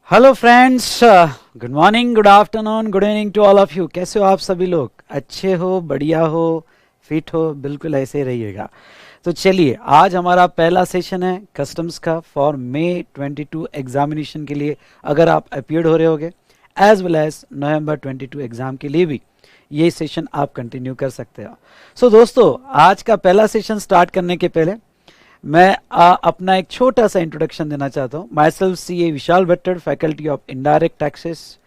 Hello friends, good morning, good afternoon, good evening to all of you. कैसे हो आप सभी लोग? अच्छे हो, बढ़िया हो, फिट हो? बिल्कुल ऐसे ही रहिएगा। तो चलिए, आज हमारा पहला सेशन है कस्टम्स का फॉर मई 22 एग्जामिनेशन के लिए। अगर आप अपीयर्ड हो रहे होगे एज वेल एज नवंबर 22 एग्जाम के लिए भी ये सेशन आप कंटिन्यू कर सकते हो। सो दोस्तों, आज का पहला सेशन स्टार्ट करने के पहले मैं अपना एक छोटा सा इंट्रोडक्शन देना चाहता हूँ। Myself CA Vishal Bhattad, faculty of indirect taxes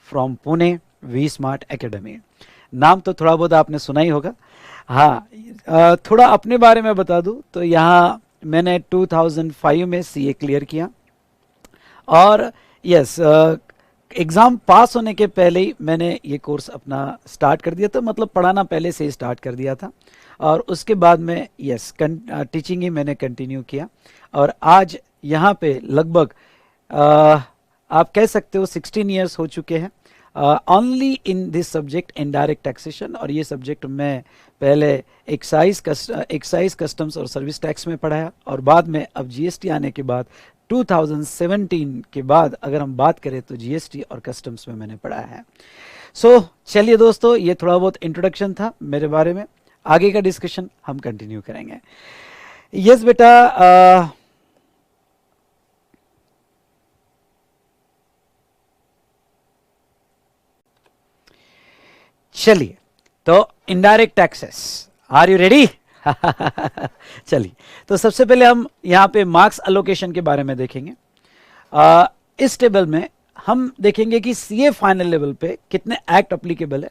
from Pune, V Smart Academy. नाम तो थोड़ा बहुत आपने सुना ही होगा। हाँ, थोड़ा अपने बारे में बता दूँ तो यहाँ मैंने 2005 में CA क्लियर किया और यस, एग्ज़ाम पास होने के पहले ही मैंने ये कोर्स अपना स्टार्ट कर दिया था, मतलब पढ़ाना पहले से ही स्टार्ट कर दिया था। और उसके बाद में यस, टीचिंग ही मैंने कंटिन्यू किया और आज यहाँ पे लगभग आप कह सकते हो 16 ईयर्स हो चुके हैं only in this subject indirect taxation. और ये सब्जेक्ट मैं पहले एक्साइज कस्टम्स और सर्विस टैक्स में पढ़ाया और बाद में अब GST आने के बाद 2017 के बाद अगर हम बात करें तो GST और कस्टम्स में मैंने पढ़ाया है। सो चलिए दोस्तों, ये थोड़ा बहुत इंट्रोडक्शन था मेरे बारे में। आगे का डिस्कशन हम कंटिन्यू करेंगे। यस बेटा, चलिए, तो indirect taxes, are you ready? चलिए, तो सबसे पहले हम यहाँ पे मार्क्स अलोकेशन के बारे में देखेंगे। इस टेबल में हम देखेंगे कि CA फाइनल लेवल पे कितने एक्ट अप्लीकेबल है।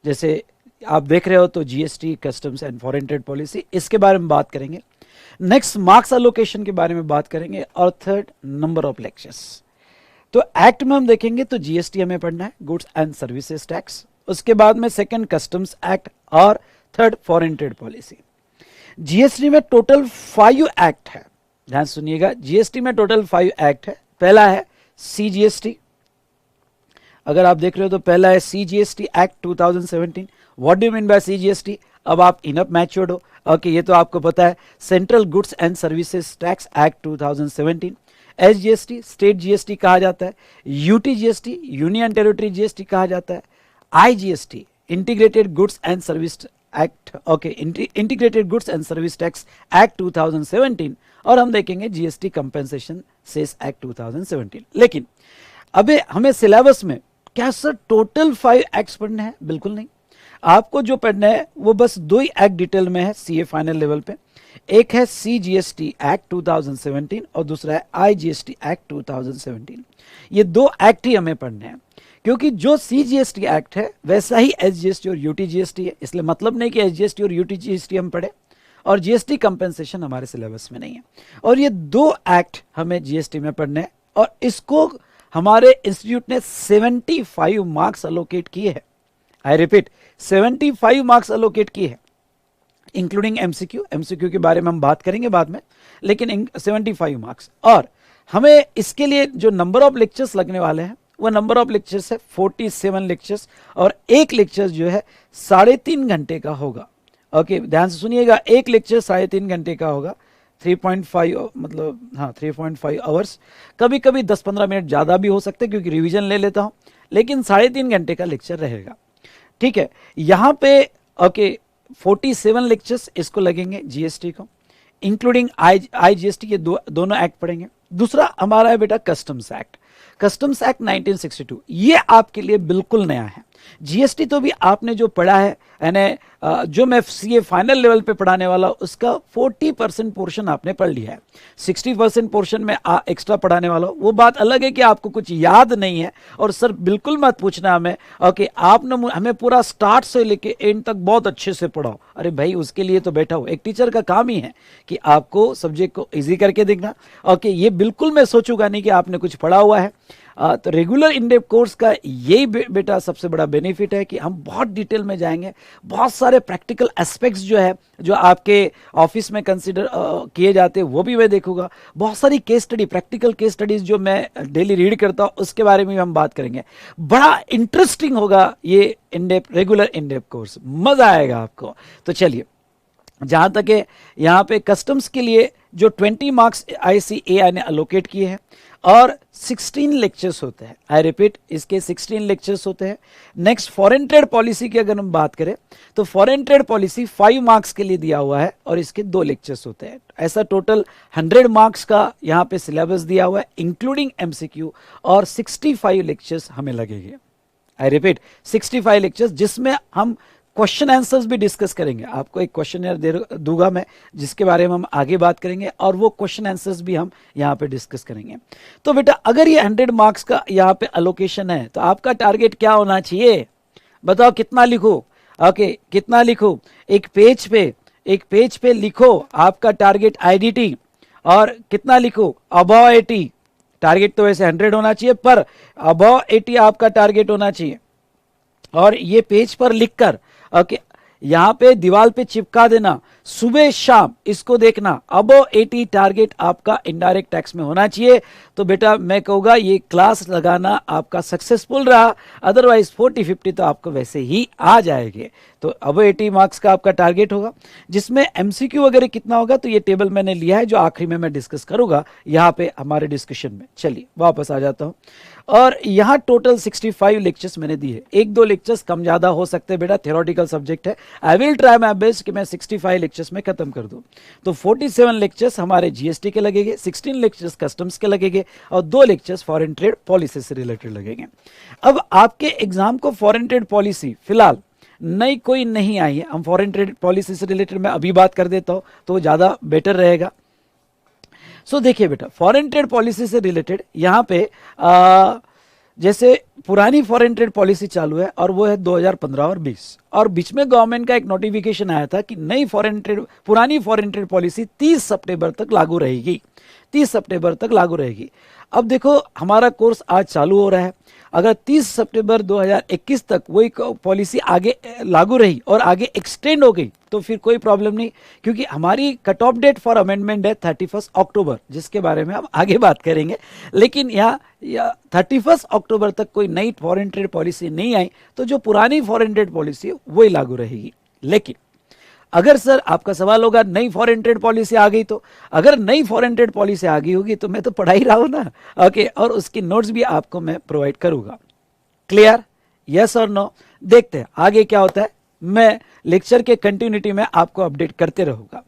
जैसे आप देख रहे हो तो GST, customs and foreign trade policy, इसके बारे में बात करेंगे। नेक्स्ट मार्क्स अलोकेशन के बारे में बात करेंगे और थर्ड नंबर ऑफ लेक्चर्स। तो एक्ट में हम देखेंगे तो GST हमें पढ़ना है, गुड्स एंड सर्विसेज टैक्स। उसके बाद में सेकंड कस्टम्स एक्ट और third foreign trade policy. GST में टोटल 5 एक्ट है, ध्यान सुनिएगा। GST में टोटल 5 एक्ट है। पहला है CGST, अगर आप देख रहे हो तो पहला है CGST act 2017। What do you mean by CGST? अब आप इनफ मैच्योर्ड हो, ओके, ये तो आपको पता है। Central goods and services tax act 2017। SGST state GST कहा जाता है। UTGST यूनियन टेरिटरी GST कहा जाता है। IGST integrated goods and service act, okay, integrated goods and service tax act 2017। और हम देखेंगे GST कंपेंसेशन सेस एक्ट 2017। लेकिन अबे हमें सिलेबस में क्या सर टोटल 5 एक्ट्स पढ़ने हैं? बिल्कुल नहीं। आपको जो पढ़ना है वो बस 2 ही एक्ट डिटेल में है CA फाइनल लेवल पे। एक है CGST एक्ट 2017 और दूसरा है IGST एक्ट 2017। ये 2 एक्ट ही हमें पढ़ने हैं, क्योंकि जो CGST एक्ट है वैसा ही SGST और UTGST है। इसलिए मतलब नहीं कि SGST और UTGST हम पढ़े और GST कंपेंसेशन हमारे सिलेबस में नहीं है। और ये 2 एक्ट हमें GST में पढ़ने हैं और इसको हमारे इंस्टीट्यूट ने 75 मार्क्स अलोकेट किए हैं। आई रिपीट, 75 मार्क्स अलोकेट किए हैं, इंक्लूडिंग MCQ के बारे में हम बात करेंगे बाद में, लेकिन 75 मार्क्स। और हमें इसके लिए जो नंबर ऑफ लेक्चर्स लगने वाले हैं वो नंबर ऑफ लेक्चर्स है 47 लेक्चर्स और एक लेक्चर जो है 3.5 घंटे का होगा। ओके, ध्यान से सुनिएगा, एक लेक्चर 3.5 घंटे का होगा। 3.5 मतलब हाँ 3.5 आवर्स। कभी कभी 10-15 मिनट ज़्यादा भी हो सकते हैं क्योंकि रिवीजन ले लेता हूँ, लेकिन 3.5 घंटे का लेक्चर रहेगा। ठीक है, यहाँ पे ओके 47 लेक्चर्स इसको लगेंगे GST को, इंक्लूडिंग IGST। ये दोनों एक्ट पढ़ेंगे। दूसरा हमारा है बेटा कस्टम्स एक्ट। कस्टम्स एक्ट 1962, ये आपके लिए बिल्कुल नया है। GST तो भी आपने जो पढ़ा है, यानी जो मैं CA फाइनल लेवल पे पढ़ाने वाला उसका 40% पोर्शन आपने पढ़ लिया है। 60% पोर्शन में एक्स्ट्रा पढ़ाने वाला वो बात अलग है कि आपको कुछ याद नहीं है। और सर बिल्कुल मत पूछना हमें, ओके, आपने हमें पूरा स्टार्ट से लेके एंड तक बहुत अच्छे से पढ़ाओ। अरे भाई, उसके लिए तो बैठा हो, एक टीचर का काम ही है कि आपको सब्जेक्ट को ईजी करके देखना। ओके, ये बिल्कुल मैं सोचूंगा नहीं कि आपने कुछ पढ़ा हुआ है। तो रेगुलर इन-डेप्थ कोर्स का यही बेटा सबसे बड़ा बेनिफिट है कि हम बहुत डिटेल में जाएंगे। बहुत सारे प्रैक्टिकल एस्पेक्ट्स जो है जो आपके ऑफिस में कंसीडर किए जाते हैं वो भी मैं देखूंगा। बहुत सारी case study, practical case studies जो मैं डेली रीड करता हूँ उसके बारे में भी हम बात करेंगे। बड़ा इंटरेस्टिंग होगा ये रेगुलर इन-डेप्थ कोर्स, मजा आएगा आपको। तो चलिए, जहाँ तक है यहाँ पे कस्टम्स के लिए जो 20 मार्क्स ICAI ने अलोकेट किए हैं और 16 लेक्चर्स होते हैं। आई रिपीट, इसके 16 लेक्चर्स होते हैं। नेक्स्ट फॉरेन ट्रेड पॉलिसी की अगर हम बात करें तो फॉरेन ट्रेड पॉलिसी 5 मार्क्स के लिए दिया हुआ है और इसके 2 लेक्चर्स होते हैं। ऐसा टोटल 100 मार्क्स का यहाँ पे सिलेबस दिया हुआ है इंक्लूडिंग एमसीक्यू, और 65 लेक्चर्स हमें लगेंगे। आई रिपीट, 65 लेक्चर्स, जिसमें हम क्वेश्चन आंसर्स भी डिस्कस करेंगे। आपको एक क्वेश्चन दूंगा मैं, जिसके बारे में हम आगे बात करेंगे, और वो क्वेश्चन आंसर्स भी हम यहाँ पे डिस्कस करेंगे। तो बेटा अगर ये 100 मार्क्स का यहाँ पे अलोकेशन है तो आपका टारगेट क्या होना चाहिए, बताओ कितना लिखो। ओके, कितना लिखो? एक पेज पे लिखो आपका टारगेट आईडीटी, और कितना लिखो? अबव 80। टारगेट तो वैसे 100 होना चाहिए, पर अबव 80 आपका टारगेट होना चाहिए। और ये पेज पर लिखकर ओके यहां पे दीवार पे चिपका देना, सुबह शाम इसको देखना। अबव 80 टारगेट आपका इनडायरेक्ट टैक्स में होना चाहिए। तो बेटा मैं कहूंगा ये क्लास लगाना आपका सक्सेसफुल रहा, अदरवाइज 40-50 तो आपको वैसे ही आ जाएंगे। तो अबव 80 मार्क्स का आपका टारगेट होगा, जिसमें एमसीक्यू वगैरह कितना होगा तो ये टेबल मैंने लिया है, जो आखिरी में मैं डिस्कस करूंगा यहाँ पे हमारे डिस्कशन में। चलिए वापस आ जाता हूं, और यहाँ टोटल 65 लेक्चर्स मैंने दिए। 1-2 लेक्चर्स कम ज्यादा हो सकते हैं बेटा, थ्योरेटिकल सब्जेक्ट है। I will try my best कि मैं 65 लेक्चर्स में खत्म कर दूं। तो 47 लेक्चर्स हमारे जीएसटी के लगेंगे, 16 लेक्चर्स कस्टम्स के लगेंगे, और 2 लेक्चर्स फॉरेन ट्रेड पॉलिसी से रिलेटेड लगेंगे। अब आपके एग्जाम को फॉरेन ट्रेड पॉलिसी फिलहाल नई कोई नहीं आई है। हम फॉरेन ट्रेड पॉलिसी से रिलेटेड मैं अभी बात कर देता हूं तो वो ज्यादा बेटर रहेगा। सो देखिए बेटा, फॉरेन ट्रेड पॉलिसी से रिलेटेड यहाँ पे जैसे पुरानी फॉरेन ट्रेड पॉलिसी चालू है, और वो है 2015 और 20, और बीच में गवर्नमेंट का एक नोटिफिकेशन आया था कि पुरानी फॉरेन ट्रेड पॉलिसी 30 सितंबर तक लागू रहेगी। 30 सितंबर तक लागू रहेगी। अब देखो हमारा कोर्स आज चालू हो रहा है, अगर 30 सितंबर 2021 तक वही पॉलिसी आगे लागू रही और आगे एक्सटेंड हो गई तो फिर कोई प्रॉब्लम नहीं, क्योंकि हमारी cut off date for amendment है 31 अक्टूबर, जिसके बारे में हम आगे बात करेंगे। लेकिन यहाँ 31 अक्टूबर तक कोई नई फॉरेन ट्रेड पॉलिसी नहीं आई, तो जो पुरानी फॉरेन ट्रेड पॉलिसी है वही लागू रहेगी। लेकिन अगर सर आपका सवाल होगा नई फॉरेन ट्रेड पॉलिसी आ गई, तो अगर नई फॉरेन ट्रेड पॉलिसी आ गई होगी तो मैं तो पढ़ा ही रहा हूं ना। ओके, और उसकी नोट्स भी आपको मैं प्रोवाइड करूंगा। क्लियर? यस और नो? देखते हैं आगे क्या होता है। मैं लेक्चर के कंटिन्यूटी में आपको अपडेट करते रहूंगा।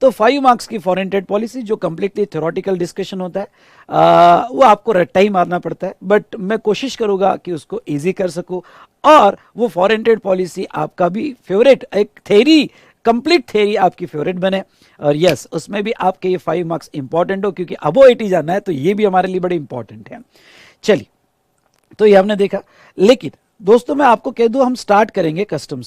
तो 5 मार्क्स की फॉरेन ट्रेड पॉलिसी जो कंप्लीटली थ्योरेटिकल डिस्कशन होता है, वो आपको रट्टा ही मारना पड़ता है, बट मैं कोशिश करूंगा कि उसको इजी कर सकूं, और वो फॉरेन ट्रेड पॉलिसी आपका भी फेवरेट, एक थ्योरी, कंप्लीट थ्योरी आपकी फेवरेट बने। और यस, उसमें भी आपके ये 5 मार्क्स इंपॉर्टेंट हो, क्योंकि अबव 80 जाना है तो ये भी हमारे लिए बड़े इंपॉर्टेंट है। चलिए, तो ये हमने देखा। लेकिन दोस्तों मैं आपको कह दूं, हम स्टार्ट करेंगे कस्टम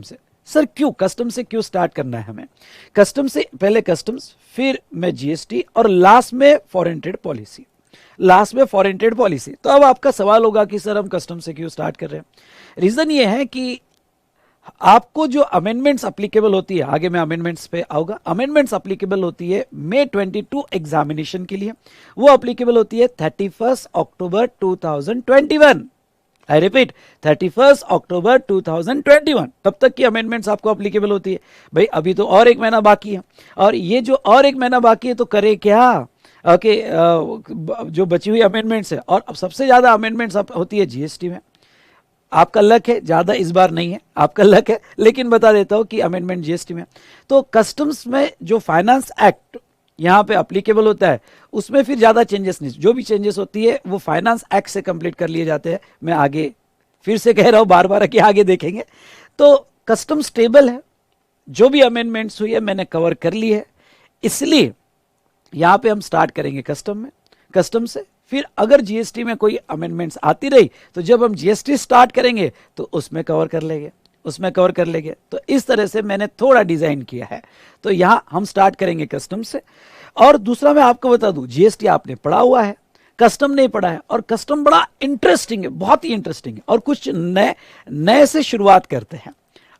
से। सर क्यों कस्टम से, क्यों स्टार्ट करना है हमें? कस्टम से पहले कस्टम्स, फिर में जीएसटी, और लास्ट में फॉरेन ट्रेड पॉलिसी। तो अब आपका सवाल होगा कि सर हम कस्टम से क्यों स्टार्ट कर रहे हैं? रीजन ये है कि आपको जो अमेंडमेंट्स अप्लीकेबल होती है, आगे मैं अमेंडमेंट्स पे आऊंगा, अमेंडमेंट्स अप्लीकेबल होती है May 22 एग्जामिनेशन के लिए, वो अप्लीकेबल होती है 31 अक्टूबर 2021। आई रिपीट, 31 अक्टूबर 2021 तब तक की अमेंडमेंट्स आपको अप्लीकेबल होती है। भाई अभी तो और 1 महीना बाकी है, और ये जो और 1 महीना बाकी है तो करे क्या? ओके, जो बची हुई अमेंडमेंट्स है, और अब सबसे ज्यादा अमेंडमेंट्स होती है जीएसटी में। आपका लक है, ज्यादा इस बार नहीं है, आपका लक है, लेकिन बता देता हूं कि अमेंडमेंट जीएसटी में। तो कस्टम्स में जो फाइनेंस एक्ट यहाँ पे अप्लीकेबल होता है, उसमें फिर ज्यादा चेंजेस नहीं, जो भी चेंजेस होती है वो फाइनेंस एक्ट से कंप्लीट कर लिए जाते हैं। मैं आगे फिर से कह रहा हूं, बार बार कि आगे देखेंगे। तो कस्टम स्टेबल है, जो भी अमेंडमेंट्स हुई है मैंने कवर कर ली है, इसलिए यहां पे हम स्टार्ट करेंगे कस्टम से। फिर अगर जीएसटी में कोई अमेंडमेंट्स आती रही तो जब हम जीएसटी स्टार्ट करेंगे तो उसमें कवर कर लेंगे। तो इस तरह से मैंने थोड़ा डिजाइन किया है। तो यहां हम स्टार्ट करेंगे कस्टम से। और दूसरा मैं आपको बता दूं, जीएसटी आपने पढ़ा हुआ है, कस्टम नहीं पढ़ा है, और कस्टम बड़ा इंटरेस्टिंग है, बहुत ही इंटरेस्टिंग है, और कुछ नए से शुरुआत करते हैं।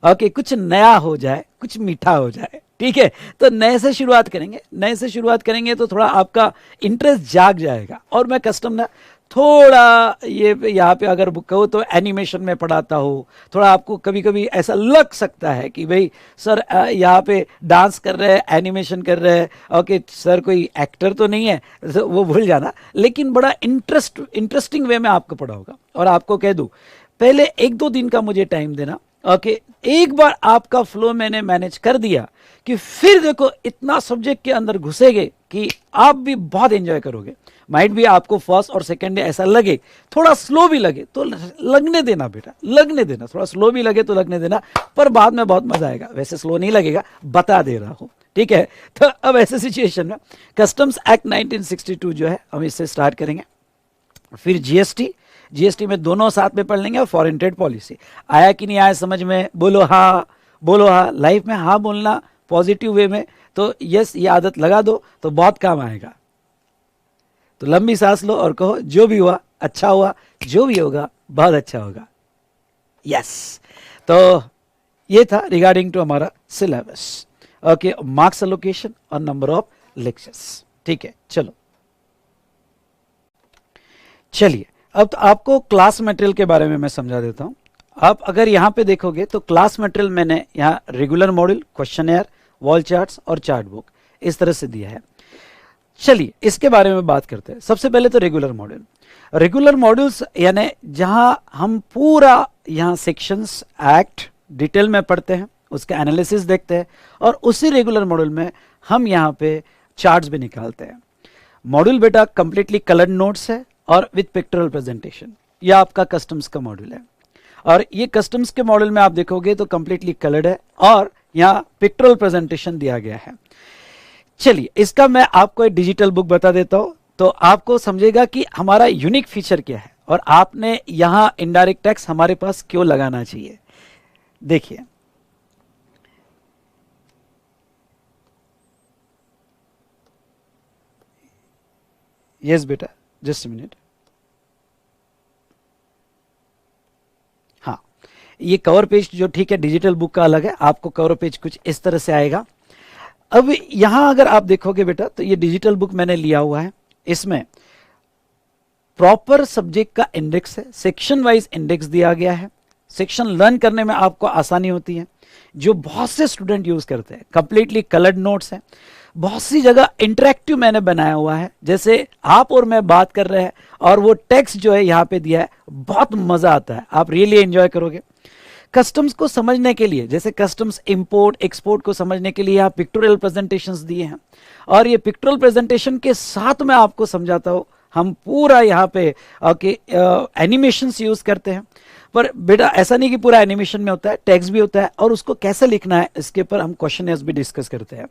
ओके, कुछ नया हो जाए, कुछ मीठा हो जाए, ठीक है? तो नए से शुरुआत करेंगे तो थोड़ा आपका इंटरेस्ट जाग जाएगा। और मैं कस्टम ना थोड़ा ये यहाँ पे अगर कहो तो एनिमेशन में पढ़ाता हो, थोड़ा आपको कभी कभी ऐसा लग सकता है कि भाई सर यहाँ पे डांस कर रहे हैं, एनिमेशन कर रहे हैं, ओके सर कोई एक्टर तो नहीं है, तो वो भूल जाना, लेकिन बड़ा इंटरेस्टिंग वे में आपको पढ़ाऊंगा। और आपको कह दूँ, पहले 1-2 दिन का मुझे टाइम देना, ओके एक बार आपका फ्लो मैंने मैनेज कर दिया कि फिर देखो इतना सब्जेक्ट के अंदर घुसेगे कि आप भी बहुत एंजॉय करोगे। माइट भी आपको फर्स्ट और सेकंड डे ऐसा लगे, थोड़ा स्लो भी लगे तो लगने देना बेटा, लगने देना, थोड़ा स्लो भी लगे तो लगने देना, पर बाद में बहुत मजा आएगा। वैसे स्लो नहीं लगेगा, बता दे रहा हूं, ठीक है। तो अब ऐसे सिचुएशन में कस्टम्स एक्ट 1962 जो है हम इससे स्टार्ट करेंगे, फिर जीएसटी में दोनों साथ में पढ़ लेंगे, और फॉरेन ट्रेड पॉलिसी। आया कि नहीं आया समझ में? बोलो हाँ, बोलो हाँ। लाइफ में हाँ बोलना पॉजिटिव वे में, तो यस ये आदत लगा दो तो बहुत काम आएगा। तो लंबी सांस लो और कहो जो भी हुआ अच्छा हुआ, जो भी होगा बहुत अच्छा होगा। यस, तो ये था रिगार्डिंग टू हमारा सिलेबस, ओके, मार्क्स एलोकेशन और नंबर ऑफ लेक्चर्स, ठीक है। चलिए अब तो आपको क्लास मटेरियल के बारे में मैं समझा देता हूं। आप अगर यहां पे देखोगे तो क्लास मटेरियल मैंने यहां रेगुलर मॉड्यूल, क्वेश्चनएयर, वॉल चार्ट्स और चार्ट बुक इस तरह से दिया है। चलिए इसके बारे में बात करते हैं। सबसे पहले तो रेगुलर मॉड्यूल, रेगुलर मॉड्यूल्स यानी जहां हम पूरा यहां सेक्शंस एक्ट डिटेल में पढ़ते हैं, उसका एनालिसिस देखते हैं, और उसी रेगुलर मॉड्यूल में हम यहां पे चार्ट्स भी निकालते हैं। मॉड्यूल बेटा कंप्लीटली कलर्ड नोट्स है और विद पिक्टोरियल प्रेजेंटेशन। यह आपका कस्टम्स का मॉड्यूल है, और ये कस्टम्स के मॉड्यूल में आप देखोगे तो कंप्लीटली कलर्ड है और यहाँ पिक्टोरियल प्रेजेंटेशन दिया गया है। चलिए इसका मैं आपको एक डिजिटल बुक बता देता हूं, तो आपको समझेगा कि हमारा यूनिक फीचर क्या है और आपने यहां इनडायरेक्ट टैक्स हमारे पास क्यों लगाना चाहिए। देखिए यस बेटा, जस्ट मिनट। हाँ, ये कवर पेज जो ठीक है डिजिटल बुक का अलग है, आपको कवर पेज कुछ इस तरह से आएगा। अब यहां अगर आप देखोगे बेटा तो ये डिजिटल बुक मैंने लिया हुआ है, इसमें प्रॉपर सब्जेक्ट का इंडेक्स है, सेक्शन वाइज इंडेक्स दिया गया है। सेक्शन लर्न करने में आपको आसानी होती है, जो बहुत से स्टूडेंट यूज करते हैं। कंप्लीटली कलर्ड नोट्स है, बहुत सी जगह इंटरेक्टिव मैंने बनाया हुआ है, जैसे आप और मैं बात कर रहे हैं और वो टेक्स्ट जो है यहाँ पे दिया है, बहुत मजा आता है, आप रियली एंजॉय करोगे। कस्टम्स को समझने के लिए, जैसे कस्टम्स इंपोर्ट एक्सपोर्ट को समझने के लिए यहाँ पिक्टोरियल प्रेजेंटेशंस दिए हैं, और ये पिक्टोरियल प्रेजेंटेशन के साथ मैं आपको समझाता हूँ। हम पूरा यहाँ पे एनिमेशंस यूज करते हैं, पर बेटा ऐसा नहीं कि पूरा एनिमेशन में होता है, टेक्स्ट भी होता है, और उसको कैसे लिखना है इसके ऊपर हम क्वेश्चन भी डिस्कस करते हैं।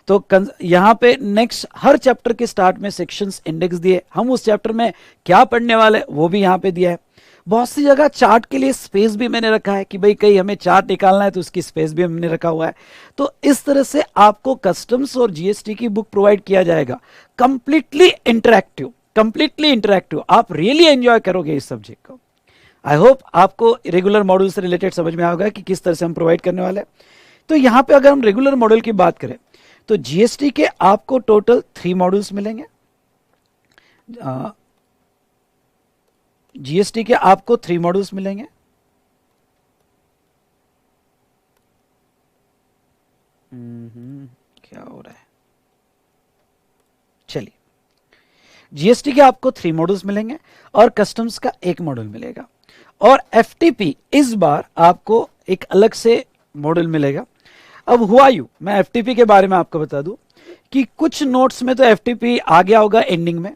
तो यहाँ पे नेक्स्ट हर चैप्टर के स्टार्ट में सेक्शंस इंडेक्स दिए, हम उस चैप्टर में क्या पढ़ने वाले वो भी यहाँ पे दिया है। बहुत सी जगह चार्ट के लिए स्पेस भी मैंने रखा है कि भाई कहीं हमें चार्ट निकालना है तो उसकी स्पेस भी हमने रखा हुआ है। तो इस तरह से आपको कस्टम्स और जीएसटी की बुक प्रोवाइड किया जाएगा, कंप्लीटली इंटरेक्टिव, कंप्लीटली इंटरेक्टिव। आप रियली एंजॉय करोगे इस सब्जेक्ट को। आई होप आपको रेगुलर मॉड्यूल से रिलेटेड समझ में आएगा कि किस तरह से हम प्रोवाइड करने वाले हैं। तो यहाँ पे अगर हम रेगुलर मॉड्यूल की बात करें तो जीएसटी के आपको टोटल 3 मॉड्यूल्स मिलेंगे। जीएसटी के आपको 3 मॉड्यूल्स मिलेंगे। क्या हो रहा है, चलिए जीएसटी के आपको 3 मॉड्यूल्स मिलेंगे और कस्टम्स का 1 मॉड्यूल मिलेगा, और एफटीपी इस बार आपको एक अलग से मॉड्यूल मिलेगा। अब हुआ यूं, मैं एफटीपी के बारे में आपको बता दूं कि कुछ नोट्स में तो एफटीपी आ गया होगा एंडिंग में,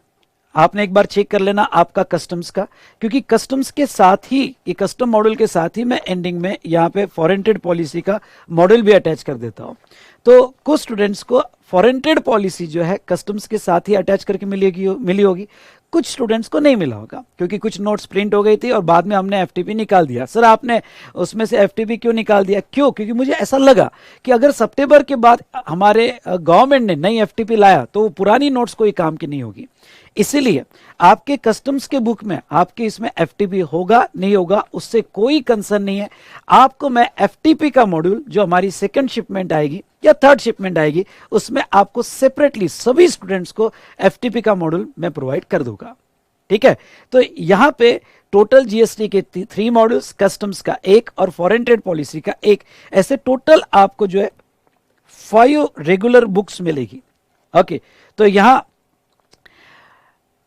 आपने एक बार चेक कर लेना आपका कस्टम्स का, क्योंकि कस्टम्स के साथ ही, ये कस्टम मॉड्यूल के साथ ही मैं एंडिंग में यहाँ पे फॉरेन ट्रेड पॉलिसी का मॉड्यूल भी अटैच कर देता हूँ। तो कुछ स्टूडेंट्स को फॉरेन ट्रेड पॉलिसी जो है कस्टम्स के साथ ही अटैच करके मिली होगी, कुछ स्टूडेंट्स को नहीं मिला होगा, क्योंकि कुछ नोट्स प्रिंट हो गई थी और बाद में हमने एफटीपी निकाल दिया। सर आपने उसमें से एफटीपी क्यों निकाल दिया? क्यों? क्योंकि मुझे ऐसा लगा कि अगर सितंबर के बाद हमारे गवर्नमेंट ने नई एफटीपी लाया तो पुरानी नोट्स कोई काम की नहीं होगी। इसीलिए आपके कस्टम्स के बुक में आपके इसमें एफटीपी होगा नहीं होगा उससे कोई कंसर्न नहीं है। आपको मैं एफटीपी का मॉड्यूल जो हमारी सेकंड शिपमेंट आएगी या थर्ड शिपमेंट आएगी, उसमें आपको सेपरेटली सभी स्टूडेंट्स को एफटीपी का मॉड्यूल मैं प्रोवाइड कर दूंगा। ठीक है, तो यहां पे टोटल जीएसटी के 3 मॉड्यूल्स, कस्टम्स का 1 और फॉरेन ट्रेड पॉलिसी का 1, ऐसे टोटल आपको जो है 5 रेगुलर बुक्स मिलेगी। ओके, तो यहां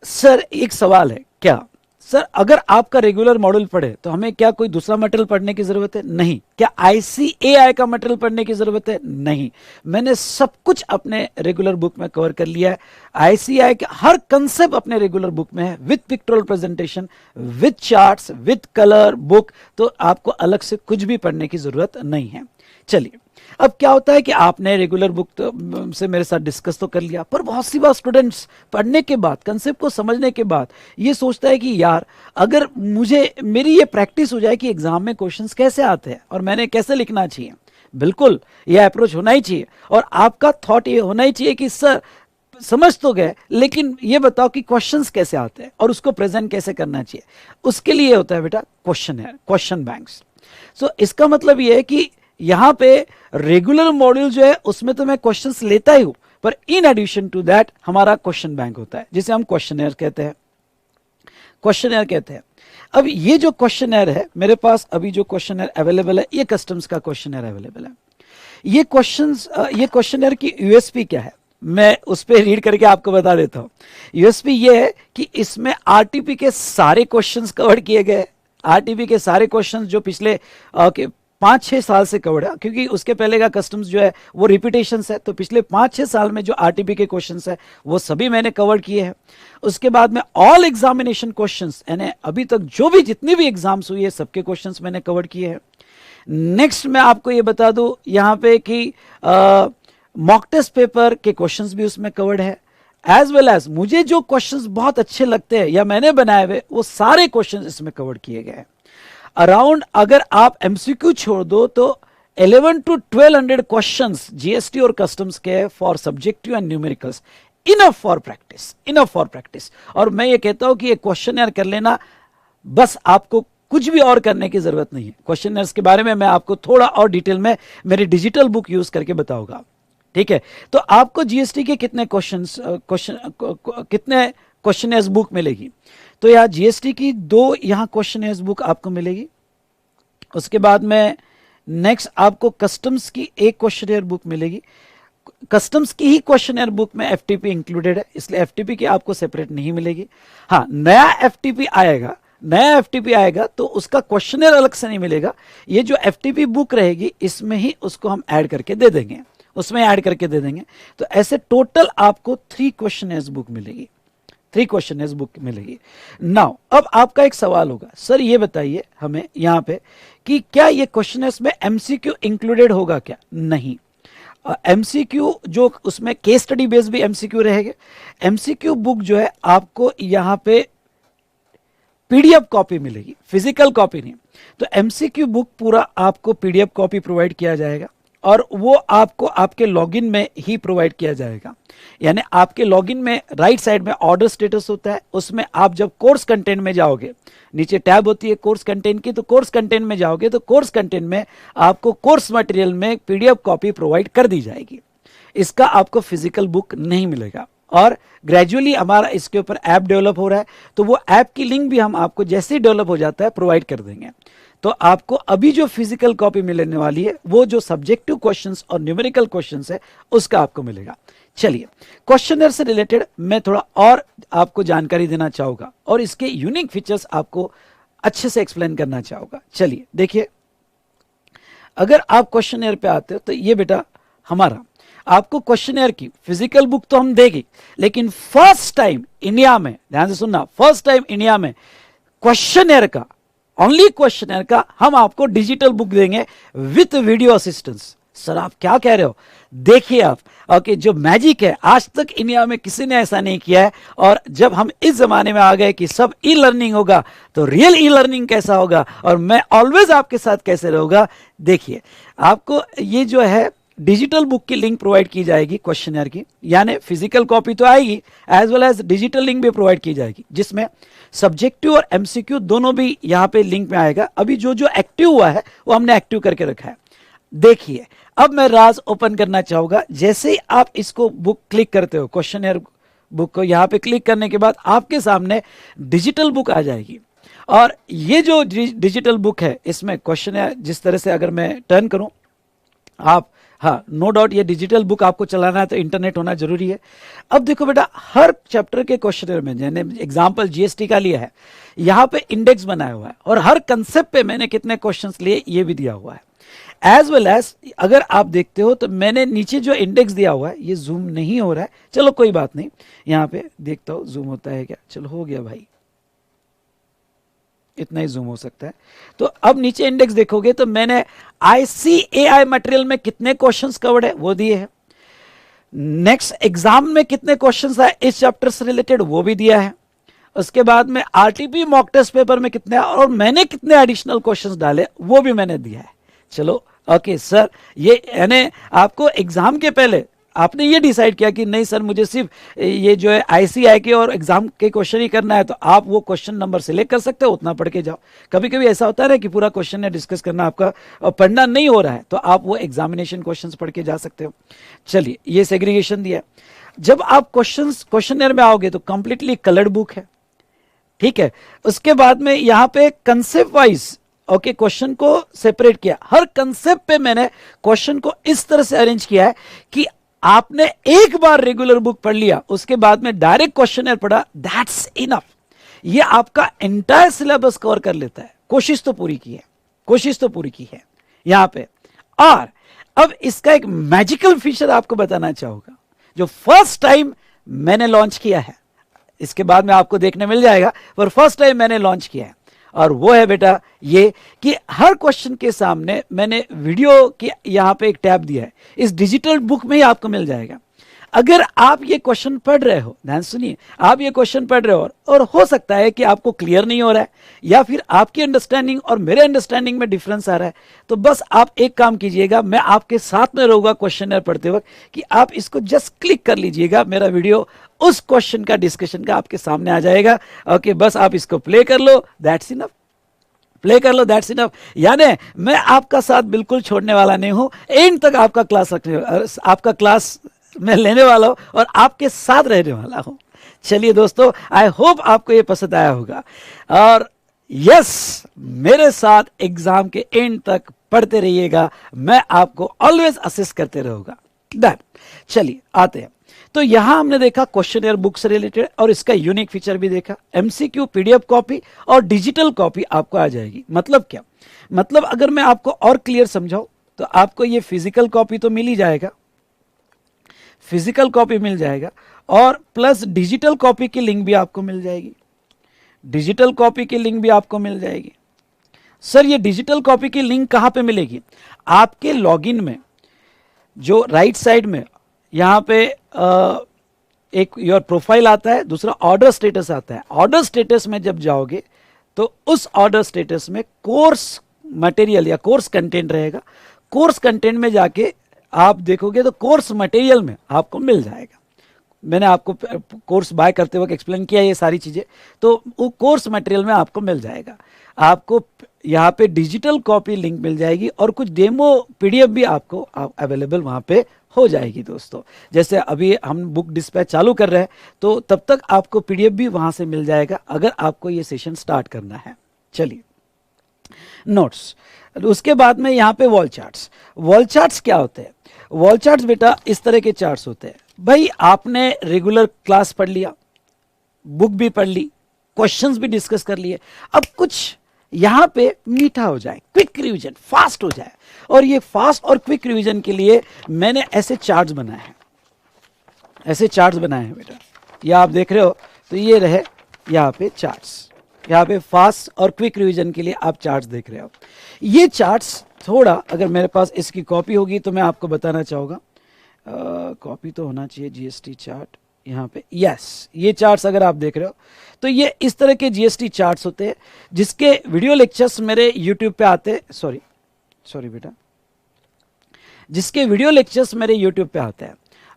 सर एक सवाल है, क्या सर अगर आपका रेगुलर मॉड्यूल पढ़े तो हमें क्या कोई दूसरा मटेरियल पढ़ने की जरूरत है? नहीं। क्या आईसीएआई का मटेरियल पढ़ने की जरूरत है? नहीं। मैंने सब कुछ अपने रेगुलर बुक में कवर कर लिया है। आईसीएआई का हर कंसेप्ट अपने रेगुलर बुक में है, with pictorial presentation, with charts, with colour book, तो आपको अलग से कुछ भी पढ़ने की जरूरत नहीं है। चलिए, अब क्या होता है कि आपने रेगुलर बुक से मेरे साथ डिस्कस तो कर लिया, पर बहुत सी बार स्टूडेंट्स पढ़ने के बाद, कंसेप्ट को समझने के बाद ये सोचता है कि यार अगर मेरी ये प्रैक्टिस हो जाए कि एग्जाम में क्वेश्चंस कैसे आते हैं और मैंने कैसे लिखना चाहिए। बिल्कुल, ये अप्रोच होना ही चाहिए और आपका थॉट ये होना ही चाहिए कि सर समझ तो गए, लेकिन ये बताओ कि क्वेश्चंस कैसे आते हैं और उसको प्रेजेंट कैसे करना चाहिए। उसके लिए होता है बेटा क्वेश्चन है, क्वेश्चन बैंक्स। सो इसका मतलब ये है कि यहां पे रेगुलर मॉड्यूल जो है उसमें तो मैं क्वेश्चंस लेता ही हूं, पर इन एडिशन टू दैट हमारा क्वेश्चन बैंक होता है, जिसे हम क्वेश्चनर कहते हैं। क्वेश्चनर कहते हैं। अब ये जो क्वेश्चनर है मेरे पास, अभी जो क्वेश्चनर अवेलेबल है, ये कस्टम्स का क्वेश्चनर अवेलेबल है। ये क्वेश्चनर की यूएसपी क्या है, मैं उस पर रीड करके आपको बता देता हूं। यूएसपी ये है कि इसमें आरटीपी के सारे क्वेश्चंस कवर किए गए। आरटीपी के सारे क्वेश्चंस जो पिछले 5-6 साल से कवर्ड है, क्योंकि उसके पहले का कस्टम्स जो है वो रिपीटेशंस है, तो पिछले 5-6 साल में जो आरटीपी के क्वेश्चंस है वो सभी मैंने कवर किए हैं। उसके बाद में ऑल एग्जामिनेशन क्वेश्चंस, यानी अभी तक जो भी जितनी भी एग्जाम्स हुई है सबके क्वेश्चंस मैंने कवर किए हैं। नेक्स्ट मैं आपको ये बता दूं यहाँ पे कि मॉक टेस्ट पेपर के क्वेश्चंस भी उसमें कवर्ड है, एज वेल एज मुझे जो क्वेश्चंस बहुत अच्छे लगते हैं या मैंने बनाए हुए वो सारे क्वेश्चंस इसमें कवर किए गए हैं। अराउंड अगर आप एमसीक्यू छोड़ दो तो 1100 to 1200 क्वेश्चंस जीएसटी और कस्टम्स के for subjective and numericals, enough for practice, enough for practice. और मैं ये कहता हूं कि ये क्वेश्चनर कर लेना, बस आपको कुछ भी और करने की जरूरत नहीं है। क्वेश्चनर्स के बारे में मैं आपको थोड़ा और डिटेल में मेरी डिजिटल बुक यूज करके बताऊंगा, ठीक है। तो आपको जीएसटी के कितने कितने क्वेश्चनर्स बुक मिलेगी, तो यहाँ जीएसटी की 2 यहाँ क्वेश्चनर्स बुक आपको मिलेगी। उसके बाद में नेक्स्ट आपको कस्टम्स की 1 क्वेश्चनर बुक मिलेगी। कस्टम्स की ही क्वेश्चनर बुक में एफटीपी इंक्लूडेड है, इसलिए एफटीपी की आपको सेपरेट नहीं मिलेगी। हाँ, नया एफटीपी आएगा तो उसका क्वेश्चनर अलग से नहीं मिलेगा। ये जो एफटीपी बुक रहेगी इसमें ही उसको हम ऐड करके दे देंगे, उसमें ऐड करके दे देंगे। तो ऐसे टोटल आपको 3 क्वेश्चनर्स बुक मिलेगी, 3 क्वेश्चनर्स बुक मिलेगी। नाउ अब आपका एक सवाल होगा, सर ये बताइए हमें यहाँ पे कि क्या ये क्वेश्चनर्स में एमसीक्यू इंक्लूडेड होगा क्या? नहीं, एमसीक्यू जो उसमें केस स्टडी बेस्ड भी एमसीक्यू रहेगा। एमसीक्यू बुक जो है आपको यहाँ पे पीडीएफ कॉपी मिलेगी, फिजिकल कॉपी नहीं। तो एमसीक्यू बुक पूरा आपको पीडीएफ कॉपी प्रोवाइड किया जाएगा और वो आपको आपके लॉगिन में ही प्रोवाइड किया जाएगा। यानी आपके लॉगिन में राइट साइड में ऑर्डर स्टेटस होता है, उसमें आप जब कोर्स कंटेंट में जाओगे, नीचे टैब होती है कोर्स कंटेंट की, तो कोर्स कंटेंट में जाओगे तो कोर्स कंटेंट में आपको कोर्स मटेरियल में पीडीएफ कॉपी प्रोवाइड कर दी जाएगी। इसका आपको फिजिकल बुक नहीं मिलेगा। और ग्रेजुअली हमारा इसके ऊपर ऐप डेवलप हो रहा है, तो वो ऐप की लिंक भी हम आपको जैसे ही डेवलप हो जाता है प्रोवाइड कर देंगे। तो आपको अभी जो फिजिकल कॉपी मिलने वाली है वो जो सब्जेक्टिव क्वेश्चंस और न्यूमेरिकल क्वेश्चंस है उसका आपको मिलेगा। चलिए, क्वेश्चनर से रिलेटेड मैं थोड़ा और आपको जानकारी देना चाहूंगा और इसके यूनिक फीचर्स आपको अच्छे से एक्सप्लेन करना चाहूंगा। चलिए देखिए, अगर आप क्वेश्चनर पे आते हो तो ये बेटा हमारा आपको क्वेश्चनर की फिजिकल बुक तो हम देगी, लेकिन फर्स्ट टाइम इंडिया में, ध्यान से सुनना, फर्स्ट टाइम इंडिया में क्वेश्चनर का, ओनली क्वेश्चनर का हम आपको डिजिटल बुक देंगे विथ वीडियो असिस्टेंस। सर आप क्या कह रहे हो? देखिए आप, ओके, जो मैजिक है आज तक इंडिया में किसी ने ऐसा नहीं किया है। और जब हम इस जमाने में आ गए कि सब ई लर्निंग होगा, तो रियल ई लर्निंग कैसा होगा और मैं ऑलवेज आपके साथ कैसे रहूंगा। देखिए, आपको ये जो है डिजिटल बुक की लिंक प्रोवाइड की जाएगी क्वेश्चनर की, यानी फिजिकल कॉपी तो आएगी, as well as digital link भी प्रोवाइड की जाएगी, जिसमें सब्जेक्टिव और एमसीक्यू दोनों भी यहाँ पे लिंक में आएगा। अभी जो जो एक्टिव हुआ है वो हमने एक्टिव करके रखा है। देखिए, अब मैं राज ओपन करना चाहूंगा। जैसे ही आप इसको बुक क्लिक करते हो, क्वेश्चनर बुक को यहाँ पे क्लिक करने के बाद आपके सामने डिजिटल बुक आ जाएगी। और ये जो डिजिटल बुक है इसमें क्वेश्चन है, जिस तरह से अगर मैं टर्न करूं आप, हाँ नो डाउट ये डिजिटल बुक आपको चलाना है तो इंटरनेट होना जरूरी है। अब देखो बेटा, हर चैप्टर के क्वेश्चन में, मैंने एग्जांपल जीएसटी का लिया है, यहाँ पे इंडेक्स बनाया हुआ है और हर कंसेप्ट पे मैंने कितने क्वेश्चंस लिए ये भी दिया हुआ है। एज वेल एज अगर आप देखते हो तो मैंने नीचे जो इंडेक्स दिया हुआ है, ये जूम नहीं हो रहा है, चलो कोई बात नहीं, यहाँ पे देखता हूँ जूम होता है क्या, चलो हो गया भाई, इतना ही जूम हो सकता है। तो अब नीचे इंडेक्स देखोगे तो मैंने ICAI मटेरियल में कितने क्वेश्चंस कवर्ड है वो दिए हैं, नेक्स्ट एग्जाम में कितने क्वेश्चंस है इस चैप्टर से रिलेटेड वो भी दिया है, उसके बाद में RTP मॉक टेस्ट पेपर में कितने और मैंने कितने एडिशनल क्वेश्चंस डाले वो भी मैंने दिया है। चलो ओके सर, ये यानी आपको एग्जाम के पहले आपने ये डिसाइड किया कि नहीं सर मुझे सिर्फ ये जो है ICAI के और एग्जाम के क्वेश्चन ही करना है, तो आप वो क्वेश्चन नंबर सिलेक्ट कर सकते हो, उतना पढ़ के जाओ। कभी कभी ऐसा होता है ना कि पूरा क्वेश्चन डिस्कस करना आपका और पढ़ना नहीं हो रहा है, तो आप वो एग्जामिनेशन क्वेश्चंस पढ़ के जा सकते हो। चलिए ये सेग्रीगेशन दिया है। जब आप क्वेश्चनर में आओगे तो कंप्लीटली कलर्ड बुक है, ठीक है। उसके बाद में यहाँ पे कंसेप्ट वाइज ओके क्वेश्चन को सेपरेट किया, हर कंसेप्ट पे मैंने क्वेश्चन को इस तरह से अरेंज किया है कि आपने एक बार रेगुलर बुक पढ़ लिया, उसके बाद में डायरेक्ट क्वेश्चनर पढ़ा, दैट्स इनफ। ये आपका एंटायर सिलेबस कवर कर लेता है। कोशिश तो पूरी की है, कोशिश तो पूरी की है यहां पे। और अब इसका एक मैजिकल फीचर आपको बताना चाहूंगा, जो फर्स्ट टाइम मैंने लॉन्च किया है, इसके बाद में आपको देखने मिल जाएगा, पर फर्स्ट टाइम मैंने लॉन्च किया है, और वो है बेटा ये कि हर क्वेश्चन के सामने मैंने वीडियो की यहां पे एक टैब दिया है, इस डिजिटल बुक में ही आपको मिल जाएगा। अगर आप ये क्वेश्चन पढ़ रहे हो, ध्यान सुनिए, आप ये क्वेश्चन पढ़ रहे हो और हो सकता है कि आपको क्लियर नहीं हो रहा है या फिर आपकी अंडरस्टैंडिंग और मेरे अंडरस्टैंडिंग में डिफरेंस आ रहा है, तो बस आप एक काम कीजिएगा, मैं आपके साथ में रहूंगा क्वेश्चनर पढ़ते वक्त, कि आप इसको जस्ट क्लिक कर लीजिएगा, मेरा वीडियो उस क्वेश्चन का डिस्कशन का आपके सामने आ जाएगा। ओके, बस आप इसको प्ले कर लो, दैट्स इनफ, प्ले कर लो, दैट्स इनफ। यानी मैं आपका साथ बिल्कुल छोड़ने वाला नहीं हूं, एंड तक आपका क्लास आपका क्लास मैं लेने वाला हूं और आपके साथ रहने वाला हूं। चलिए दोस्तों, आई होप आपको ये पसंद आया होगा, और यस मेरे साथ एग्जाम के एंड तक पढ़ते रहिएगा, मैं आपको ऑलवेज असिस्ट करते रहूंगा। डन। चलिए आते हैं, तो यहां हमने देखा क्वेश्चनर बुक से रिलेटेड, और इसका यूनिक फीचर भी देखा, MCQ PDF कॉपी और डिजिटल कॉपी आपको आ जाएगी। मतलब क्या, मतलब अगर मैं आपको और क्लियर समझाऊं तो आपको ये फिजिकल कॉपी तो मिल ही जाएगा, फिजिकल कॉपी मिल जाएगा, और प्लस डिजिटल कॉपी की लिंक भी आपको मिल जाएगी, डिजिटल कॉपी की लिंक भी आपको मिल जाएगी। सर ये डिजिटल कॉपी की लिंक कहां पे मिलेगी? आपके लॉगिन में जो राइट साइड में यहां पे एक योर प्रोफाइल आता है, दूसरा ऑर्डर स्टेटस आता है। ऑर्डर स्टेटस में जब जाओगे तो उस ऑर्डर स्टेटस में कोर्स मटेरियल या कोर्स कंटेंट रहेगा, कोर्स कंटेंट में जाके आप देखोगे तो कोर्स मटेरियल में आपको मिल जाएगा। मैंने आपको कोर्स बाय करते वक्त एक्सप्लेन किया ये सारी चीजें, तो वो कोर्स मटेरियल में आपको मिल जाएगा। आपको यहाँ पे डिजिटल कॉपी लिंक मिल जाएगी और कुछ डेमो PDF भी आपको अवेलेबल वहाँ पे हो जाएगी दोस्तों। जैसे अभी हम बुक डिस्पैच चालू कर रहे हैं, तो तब तक आपको PDF भी वहाँ से मिल जाएगा अगर आपको ये सेशन स्टार्ट करना है। चलिए नोट्स, उसके बाद में यहाँ पे वॉल चार्ट्स। वॉल चार्ट्स क्या होते हैं? वॉल चार्ट्स बेटा इस तरह के चार्ट्स होते हैं। भाई आपने रेगुलर क्लास पढ़ लिया, बुक भी पढ़ ली, क्वेश्चंस भी डिस्कस कर लिए, अब कुछ यहां पे मीठा हो जाए, क्विक रिवीजन, फास्ट हो जाए, और ये फास्ट और क्विक रिवीजन के लिए मैंने ऐसे चार्ट्स बनाए हैं, ऐसे चार्ट्स बनाए हैं बेटा, ये आप देख रहे हो, तो ये रहे यहाँ पे चार्ट्स, यहाँ पे फास्ट और क्विक रिवीजन के लिए आप चार्ट्स देख रहे हो। ये चार्ट्स थोड़ा, अगर मेरे पास इसकी कॉपी होगी तो मैं आपको बताना चाहूँगा, कॉपी तो होना चाहिए GST चार्ट यहाँ पे, यस ये चार्ट्स अगर आप देख रहे हो तो ये इस तरह के GST चार्ट्स होते हैं, जिसके वीडियो लेक्चर्स मेरे YouTube पे आते हैं, सॉरी बेटा, जिसके वीडियो लेक्चर्स मेरे YouTube पे आते हैं,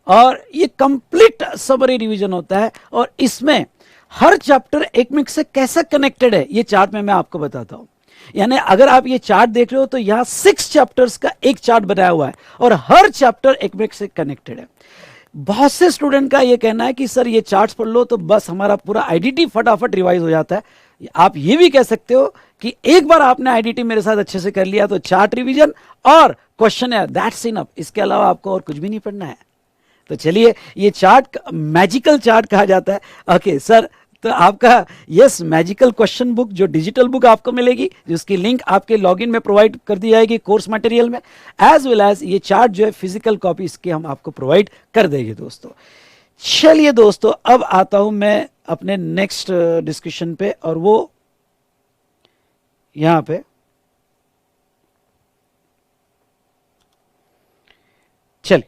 और ये कंप्लीट समरी रिवीजन होता है, और इसमें हर चैप्टर एक में से कैसा कनेक्टेड है ये चार्ट में मैं आपको बताता हूँ। यानी अगर आप ये चार्ट देख रहे हो तो यहाँ 6 चैप्टर्स का एक चार्ट बनाया हुआ है और हर चैप्टर एक में से कनेक्टेड है। बहुत से स्टूडेंट का ये कहना है कि सर ये चार्ट्स पढ़ लो तो बस हमारा पूरा आईडीटी फटाफट रिवाइज हो जाता है। आप ये भी कह सकते हो कि एक बार आपने आईडीटी मेरे साथ अच्छे से कर लिया तो चार्ट रिवीजन और क्वेश्चन है, दैट्स इनफ, इसके अलावा आपको और कुछ भी नहीं पढ़ना है। तो चलिए, ये चार्ट मैजिकल चार्ट कहा जाता है। ओके सर, तो आपका यस मैजिकल क्वेश्चन बुक जो डिजिटल बुक आपको मिलेगी, जिसकी लिंक आपके लॉगिन में प्रोवाइड कर दी जाएगी कोर्स मटेरियल में, एज वेल एज ये चार्ट जो है फिजिकल कॉपी इसके हम आपको प्रोवाइड कर देंगे दोस्तों। चलिए दोस्तों, अब आता हूं मैं अपने नेक्स्ट डिस्कशन पे, और वो यहां पे चलिए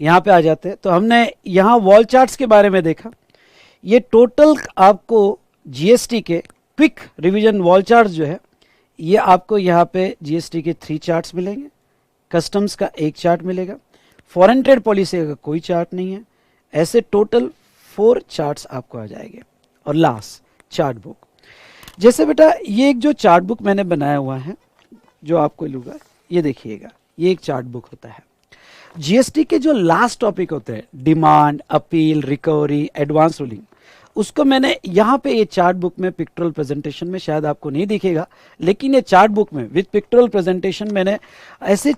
यहां पे आ जाते हैं। तो हमने यहां वॉल चार्ट्स के बारे में देखा। ये टोटल आपको जीएसटी के क्विक रिवीजन वॉल चार्ट्स जो है, ये आपको यहाँ पे जीएसटी के 3 चार्ट्स मिलेंगे, कस्टम्स का 1 चार्ट मिलेगा, फॉरेन ट्रेड पॉलिसी का कोई चार्ट नहीं है। ऐसे टोटल 4 चार्ट्स आपको आ जाएंगे। और लास्ट चार्ट बुक, जैसे बेटा ये एक जो चार्ट बुक मैंने बनाया हुआ है जो आपको लूँगा, ये देखिएगा, ये एक चार्ट बुक होता है। जीएसटी के जो लास्ट टॉपिक होते हैं, demand, appeal, recovery, advance ruling, उसको मैंने यहाँ पे ये चार्ट बुक में पिक्टोरल प्रेजेंटेशन में शायद आपको नहीं दिखेगा, लेकिन ये चार्ट बुक में विद पिक्टोरल प्रेजेंटेशन मैंने ऐसे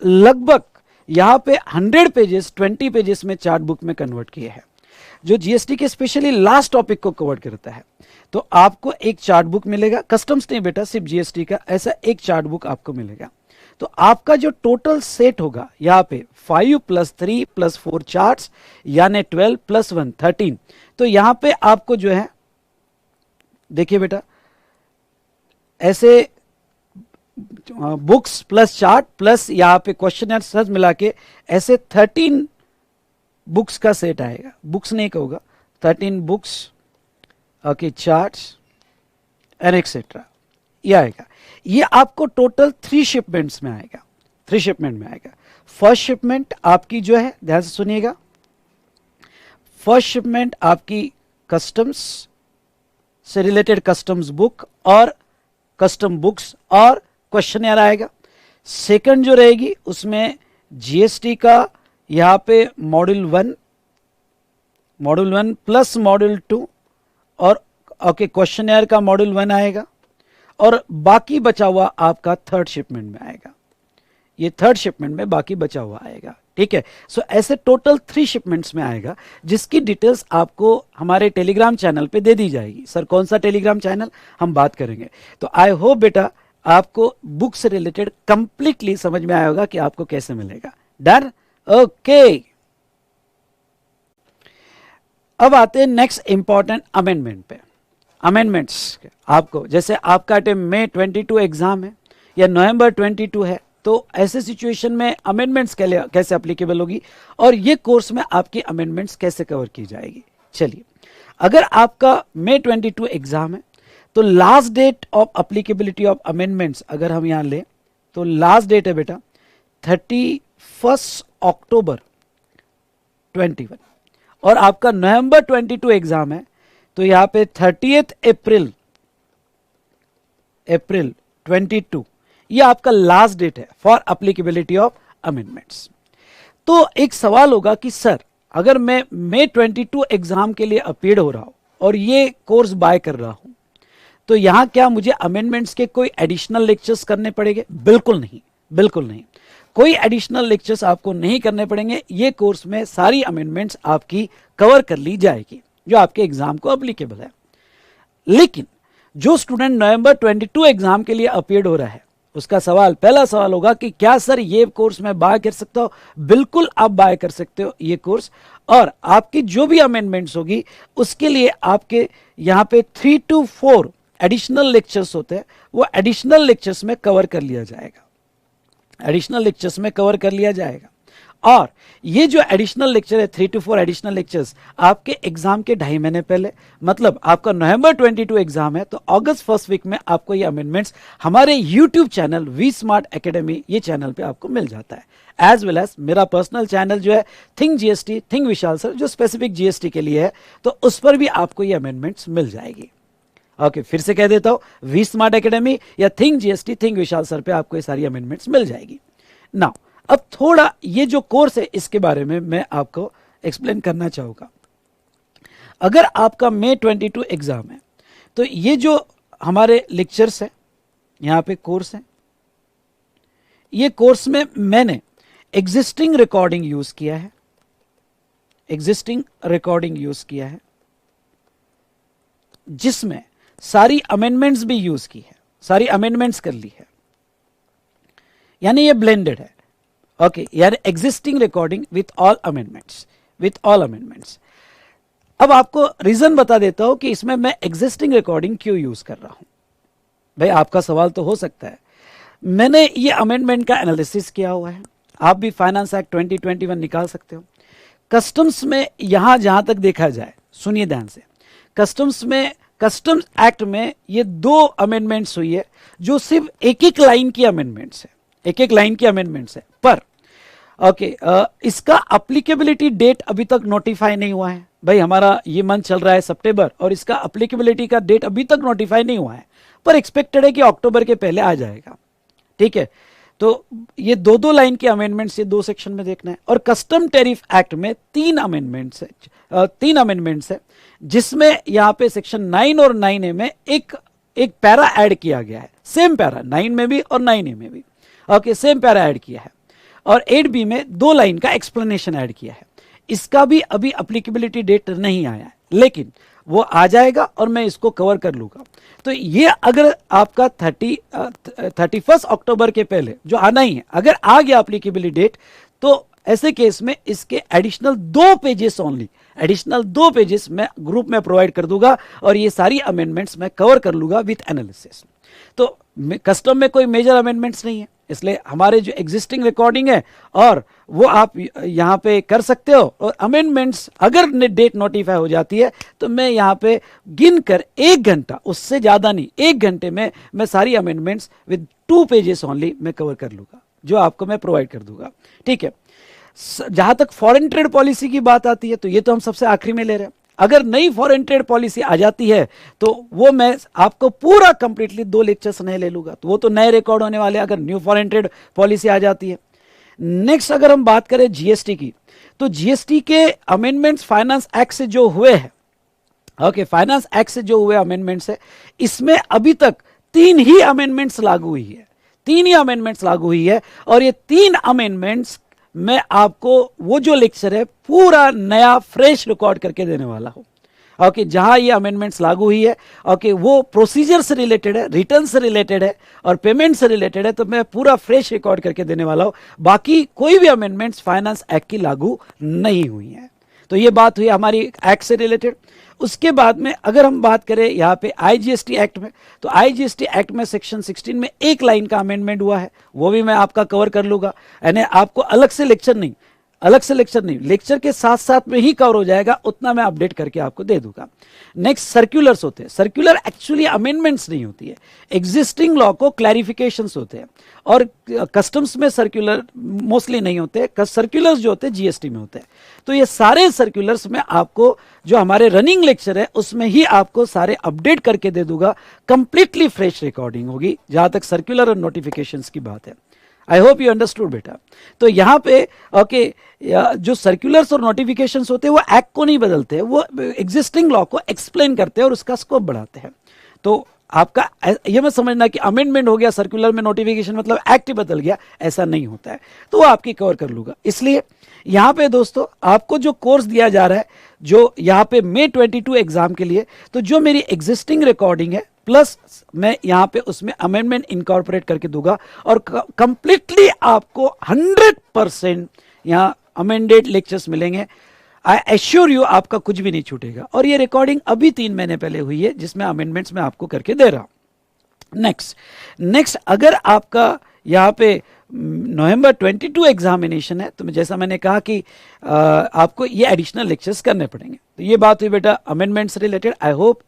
लगभग यहाँ पे 100 पेजेस 20 पेजेस में चार्ट बुक में कन्वर्ट किए हैं, जो जीएसटी के स्पेशली लास्ट टॉपिक को कवर करता है। तो आपको एक चार्ट बुक मिलेगा, कस्टम्स नहीं बेटा, सिर्फ जीएसटी का ऐसा एक चार्ट बुक आपको मिलेगा। तो आपका जो टोटल सेट होगा यहाँ पे 5 + 3 + 4 चार्ट्स, यानी 12 + 1 13। तो यहाँ पे आपको जो है देखिए बेटा, ऐसे बुक्स प्लस चार्ट प्लस यहाँ पे क्वेश्चन आंसर्स मिला के ऐसे 13 बुक्स का सेट आएगा। बुक्स नहीं कहूँगा, 13 books, okay, charts and etcetera, ये आएगा। ये आपको टोटल 3 शिपमेंट्स में आएगा, 3 शिपमेंट में आएगा। फर्स्ट शिपमेंट आपकी जो है, ध्यान से सुनिएगा, फर्स्ट शिपमेंट आपकी कस्टम्स से रिलेटेड कस्टम्स बुक और कस्टम बुक्स और क्वेश्चनर आएगा। सेकंड जो रहेगी उसमें जीएसटी का यहाँ पे मॉड्यूल 1 प्लस मॉड्यूल 2 और ओके क्वेश्चनर का मॉड्यूल 1 आएगा, और बाकी बचा हुआ आपका थर्ड शिपमेंट में आएगा। ये थर्ड शिपमेंट में बाकी बचा हुआ आएगा, ठीक है। सो ऐसे टोटल 3 शिपमेंट्स में आएगा, जिसकी डिटेल्स आपको हमारे टेलीग्राम चैनल पे दे दी जाएगी। सर कौन सा टेलीग्राम चैनल, हम बात करेंगे। तो आई होप बेटा आपको बुक से रिलेटेड कंप्लीटली समझ में आया होगा कि आपको कैसे मिलेगा। Done, okay. अब आते हैं नेक्स्ट इंपॉर्टेंट अमेंडमेंट पे। अमेंडमेंट्स आपको, जैसे आपका मई 22 एग्जाम है या नवंबर 22 है, तो ऐसे सिचुएशन में अमेंडमेंट्स कैसे एप्लीकेबल होगी और ये कोर्स में आपकी अमेंडमेंट्स कैसे कवर की जाएगी। चलिए, अगर आपका मई 22 एग्जाम है तो last date of applicability of amendments अगर हम यहाँ लें तो लास्ट डेट है बेटा 31 अक्टूबर 21, और आपका नवंबर 22 एग्जाम है तो यहाँ पे 30 अप्रैल 22, ये आपका लास्ट डेट है फॉर एप्लीकेबिलिटी ऑफ अमेंडमेंट्स। तो एक सवाल होगा कि सर अगर मैं मई 22 एग्जाम के लिए अपीयर हो रहा हूं और ये कोर्स बाय कर रहा हूं, तो यहां क्या मुझे अमेंडमेंट्स के कोई एडिशनल लेक्चर्स करने पड़ेंगे? बिल्कुल नहीं, बिल्कुल नहीं, कोई एडिशनल लेक्चर्स आपको नहीं करने पड़ेंगे। ये कोर्स में सारी अमेंडमेंट्स आपकी कवर कर ली जाएगी जो आपके एग्जाम को एप्लीकेबल है। लेकिन जो स्टूडेंट नवंबर 22 एग्जाम के लिए अपीयर हो रहा है, उसका सवाल, पहला सवाल होगा कि क्या सर ये कोर्स मैं बाय कर सकता हूं? बिल्कुल आप बाय कर सकते हो ये कोर्स, और आपकी जो भी अमेंडमेंट्स होगी उसके लिए आपके यहाँ पे 3 to 4 एडिशनल लेक्चर्स होते हैं, वो एडिशनल लेक्चर्स में कवर कर लिया जाएगा, एडिशनल लेक्चर्स में कवर कर लिया जाएगा। और ये जो एडिशनल लेक्चर है 3 to 4 एडिशनल लेक्चर्स आपके एग्जाम के 2.5 महीने पहले, मतलब आपका नवंबर 22 एग्जाम है तो अगस्त फर्स्ट वीक में आपको ये अमेंडमेंट्स हमारे YouTube channel V Smart Academy, ये चैनल पे आपको मिल जाता है। एज वेल एज मेरा पर्सनल चैनल जो है think GST, think Vishal sir, जो स्पेसिफिक जीएसटी के लिए है, तो उस पर भी आपको ये अमेंडमेंट्स मिल जाएगी। ओके, फिर से कह देता हूं, वी स्मार्ट एकेडमी या think GST, think Vishal sir पे आपको ये सारी अमेंडमेंट्स मिल जाएगी। नाउ अब थोड़ा ये जो कोर्स है इसके बारे में मैं आपको एक्सप्लेन करना चाहूँगा। अगर आपका May 22 एग्जाम है तो ये जो हमारे लेक्चर्स है, यहाँ पे कोर्स है, ये कोर्स में मैंने एग्जिस्टिंग रिकॉर्डिंग यूज किया है, एग्जिस्टिंग रिकॉर्डिंग यूज किया है, जिसमें सारी अमेंडमेंट्स भी यूज की है, सारी अमेंडमेंट्स कर ली है, यानी ये ब्लेंडेड है। ओके, यानी existing recording with all amendments, with all amendments. अब आपको रीजन बता देता हूं कि इसमें मैं एग्जिस्टिंग रिकॉर्डिंग क्यों यूज कर रहा हूं। भाई आपका सवाल तो हो सकता है, मैंने ये अमेंडमेंट का एनालिसिस किया हुआ है, आप भी फाइनेंस एक्ट 2021 निकाल सकते हो। कस्टम्स में यहां जहां तक देखा जाए, सुनिए ध्यान से, कस्टम्स में, कस्टम्स एक्ट में ये 2 अमेंडमेंट्स हुई है जो सिर्फ एक एक लाइन की अमेंडमेंट्स है, एक एक लाइन की अमेंडमेंट्स है। पर ओके, इसका अप्लीकेबिलिटी डेट अभी तक नोटिफाई नहीं हुआ है। भाई हमारा ये मंथ चल रहा है सितंबर और इसका अप्लीकेबिलिटी का डेट अभी तक नोटिफाई नहीं हुआ है, पर एक्सपेक्टेड है कि अक्टूबर के पहले आ जाएगा। ठीक है, तो ये 2-2 लाइन के अमेंडमेंट्स ये 2 सेक्शन में देखना है। और कस्टम टैरिफ एक्ट में 3 अमेंडमेंट्स है, 3 अमेंडमेंट्स है, जिसमें यहाँ पे सेक्शन 9 और 9A में एक पैरा ऐड किया गया है, सेम पैरा 9 में भी और 9A में भी। ओके, सेम पैरा ऐड किया है, और 8B में 2 लाइन का एक्सप्लेनेशन ऐड किया है। इसका भी अभी अप्लीकेबिलिटी डेट नहीं आया है, लेकिन वो आ जाएगा और मैं इसको कवर कर लूंगा। तो ये अगर आपका 31 अक्टूबर के पहले जो आना ही है, अगर आ गया अप्लीकेबिलिटी डेट, तो ऐसे केस में इसके additional 2 pages only, additional 2 pages मैं ग्रुप में प्रोवाइड कर दूंगा और ये सारी अमेंडमेंट्स मैं कवर कर लूंगा विथ एनालिसिस। तो कस्टम में कोई मेजर अमेंडमेंट्स नहीं है, इसलिए हमारे जो एग्जिस्टिंग रिकॉर्डिंग है और वो आप यहाँ पे कर सकते हो। और अमेंडमेंट्स अगर डेट नोटिफाई हो जाती है तो मैं यहाँ पे गिनकर 1 घंटा, उससे ज़्यादा नहीं, 1 घंटे में मैं सारी अमेंडमेंट्स विद 2 पेजेस ओनली मैं कवर कर लूँगा, जो आपको मैं प्रोवाइड कर दूंगा। ठीक है, जहाँ तक फॉरेन ट्रेड पॉलिसी की बात आती है तो ये तो हम सबसे आखिरी में ले रहे हैं। अगर नई फॉरेन ट्रेड पॉलिसी आ जाती है तो वो मैं आपको पूरा कंप्लीटली 2 लेक्चर्स नए ले लूंगा, तो वो तो नए रिकॉर्ड होने वाले अगर न्यू फॉरेन ट्रेड पॉलिसी आ जाती है। नेक्स्ट अगर हम बात करें जीएसटी की, तो जीएसटी के अमेंडमेंट्स फाइनेंस एक्ट से जो हुए हैं, ओके, फाइनेंस एक्ट से जो हुए अमेंडमेंट्स है, इसमें अभी तक 3 ही अमेंडमेंट्स लागू हुई है, 3 ही अमेंडमेंट्स लागू हुई है। और ये 3 अमेंडमेंट्स मैं आपको वो जो लेक्चर है पूरा नया फ्रेश रिकॉर्ड करके देने वाला हूं। ओके, जहां ये अमेंडमेंट्स लागू हुई है, ओके, वो प्रोसीजर से रिलेटेड है, रिटर्न से रिलेटेड है और पेमेंट से रिलेटेड है, तो मैं पूरा फ्रेश रिकॉर्ड करके देने वाला हूं। बाकी कोई भी अमेंडमेंट्स फाइनेंस एक्ट की लागू नहीं हुई है। तो ये बात हुई हमारी एक्ट से रिलेटेड। उसके बाद में अगर हम बात करें यहाँ पे आईजीएसटी एक्ट में, तो आईजीएसटी एक्ट में सेक्शन 16 में 1 लाइन का अमेंडमेंट हुआ है, वो भी मैं आपका कवर कर लूंगा। यानी आपको अलग से लेक्चर नहीं, लेक्चर के साथ साथ में ही कवर हो जाएगा, उतना मैं अपडेट करके आपको दे दूंगा। नेक्स्ट सर्कुलर्स होते हैं, सर्कुलर एक्चुअली अमेंडमेंट्स नहीं होती है, एग्जिस्टिंग लॉ को क्लैरिफिकेशंस होते हैं। और कस्टम्स में सर्कुलर मोस्टली नहीं होते, सर्कुलर्स जो होते हैं जीएसटी में होते हैं। तो ये सारे सर्कुलर्स में आपको जो हमारे रनिंग लेक्चर है उसमें ही आपको सारे अपडेट करके दे दूंगा, कंप्लीटली फ्रेश रिकॉर्डिंग होगी जहां तक सर्कुलर और नोटिफिकेशंस की बात है। आई होप यू अंडरस्टूड बेटा। तो यहाँ पे ओके, जो सर्कुलर्स और नोटिफिकेशंस होते हैं वो एक्ट को नहीं बदलते हैं, वो एग्जिस्टिंग लॉ को एक्सप्लेन करते हैं और उसका स्कोप बढ़ाते हैं। तो आपका ये मत समझना कि अमेंडमेंट हो गया सर्कुलर में, नोटिफिकेशन मतलब एक्ट ही बदल गया, ऐसा नहीं होता है। तो वो आपकी कवर कर लूंगा। इसलिए यहाँ पे दोस्तों आपको जो कोर्स दिया जा रहा है, जो यहाँ पे May 22 एग्जाम के लिए, तो जो मेरी एग्जिस्टिंग रिकॉर्डिंग है प्लस मैं यहाँ पे उसमें अमेंडमेंट इनकॉर्पोरेट करके दूंगा और कंप्लीटली आपको 100% यहाँ अमेंडेड लेक्चर्स मिलेंगे। आई एश्योर यू आपका कुछ भी नहीं छूटेगा। और ये रिकॉर्डिंग अभी 3 महीने पहले हुई है जिसमें अमेंडमेंट्स मैं आपको करके दे रहा हूं। नेक्स्ट अगर आपका यहाँ पे नवंबर 22 एग्जामिनेशन है, तो जैसा मैंने कहा कि आपको ये एडिशनल लेक्चर्स करने पड़ेंगे। तो ये बात हुई बेटा अमेंडमेंट से रिलेटेड। आई होप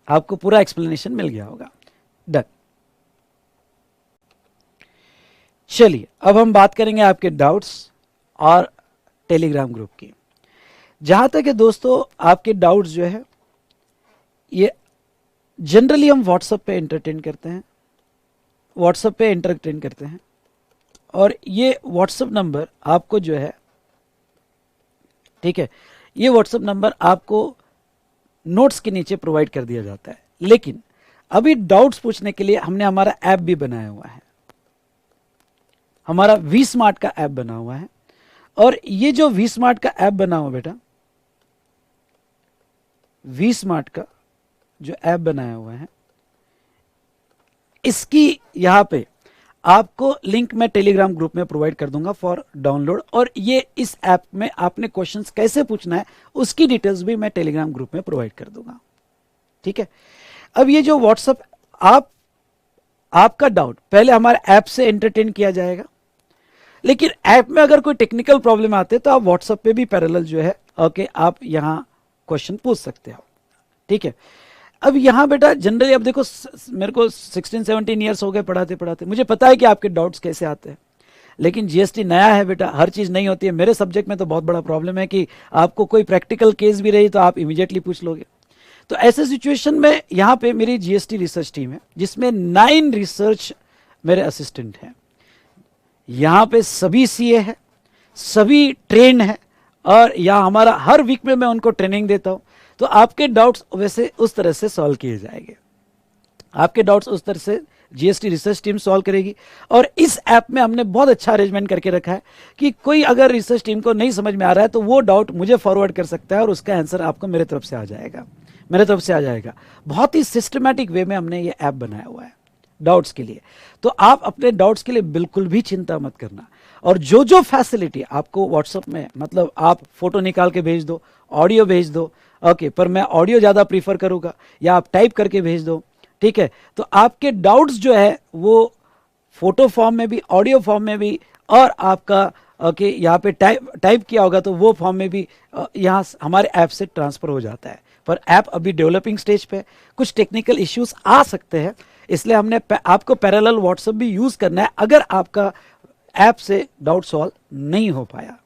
आपको पूरा एक्सप्लेनेशन मिल गया होगा। डन। चलिए अब हम बात करेंगे आपके डाउट्स और टेलीग्राम ग्रुप की। जहां तक है दोस्तों आपके डाउट्स जो है ये जनरली हम व्हाट्सएप पे एंटरटेन करते हैं, और ये व्हाट्सएप नंबर आपको जो है, ठीक है, ये व्हाट्सएप नंबर आपको नोट्स के नीचे प्रोवाइड कर दिया जाता है। लेकिन अभी डाउट्स पूछने के लिए हमने हमारा ऐप भी बनाया हुआ है, हमारा वी स्मार्ट का ऐप बना हुआ है। और ये जो वी स्मार्ट का ऐप बना हुआ बेटा, वी स्मार्ट का जो ऐप बनाया हुआ है, इसकी यहां पे आपको लिंक मैं टेलीग्राम ग्रुप में प्रोवाइड कर दूंगा फॉर डाउनलोड। और ये इस ऐप में आपने क्वेश्चंस कैसे पूछना है उसकी डिटेल्स भी मैं टेलीग्राम ग्रुप में प्रोवाइड कर दूंगा, ठीक है। अब ये जो व्हाट्सएप, आपका डाउट पहले हमारे ऐप से एंटरटेन किया जाएगा, लेकिन ऐप में अगर कोई टेक्निकल प्रॉब्लम आते तो आप व्हाट्सएप पे भी पैरेलल जो है ओके आप यहां क्वेश्चन पूछ सकते हो, ठीक है। अब यहां बेटा जनरली अब देखो, मेरे को 16-17 ईयर्स हो गए पढ़ाते पढ़ाते, मुझे पता है कि आपके डाउट्स कैसे आते हैं। लेकिन जीएसटी नया है बेटा, हर चीज नहीं होती है। मेरे सब्जेक्ट में तो बहुत बड़ा प्रॉब्लम है कि आपको कोई प्रैक्टिकल केस भी रही तो आप इमीडिएटली पूछ लोगे। तो ऐसे सिचुएशन में यहाँ पे मेरी जीएसटी रिसर्च टीम है जिसमें 9 रिसर्च मेरे असिस्टेंट हैं। यहाँ पे सभी सीए है, सभी ट्रेन है, और यहाँ हमारा हर वीक में मैं उनको ट्रेनिंग देता हूँ। तो आपके डाउट्स वैसे उस तरह से सॉल्व किए जाएंगे, आपके डाउट्स उस तरह से जीएसटी रिसर्च टीम सॉल्व करेगी। और इस ऐप में हमने बहुत अच्छा अरेंजमेंट करके रखा है कि कोई अगर रिसर्च टीम को नहीं समझ में आ रहा है तो वो डाउट मुझे फॉरवर्ड कर सकता है और उसका आंसर आपको मेरे तरफ से आ जाएगा, मेरे तरफ से आ जाएगा। बहुत ही सिस्टमैटिक वे में हमने ये ऐप बनाया हुआ है डाउट्स के लिए। तो आप अपने डाउट्स के लिए बिल्कुल भी चिंता मत करना। और जो जो फैसिलिटी आपको व्हाट्सएप में, मतलब आप फोटो निकाल के भेज दो, ऑडियो भेज दो, ओके, पर मैं ऑडियो ज़्यादा प्रीफर करूँगा, या आप टाइप करके भेज दो, ठीक है। तो आपके डाउट्स जो है वो फोटो फॉर्म में भी, ऑडियो फॉर्म में भी, और आपका ओके यहाँ पे टाइप किया होगा तो वो फॉर्म में भी यहाँ हमारे ऐप से ट्रांसफ़र हो जाता है। पर ऐप अभी डेवलपिंग स्टेज पे, कुछ टेक्निकल इश्यूज आ सकते हैं, इसलिए हमने आपको पैरेलल व्हाट्सएप भी यूज़ करना है अगर आपका ऐप से डाउट सॉल्व नहीं हो पाया,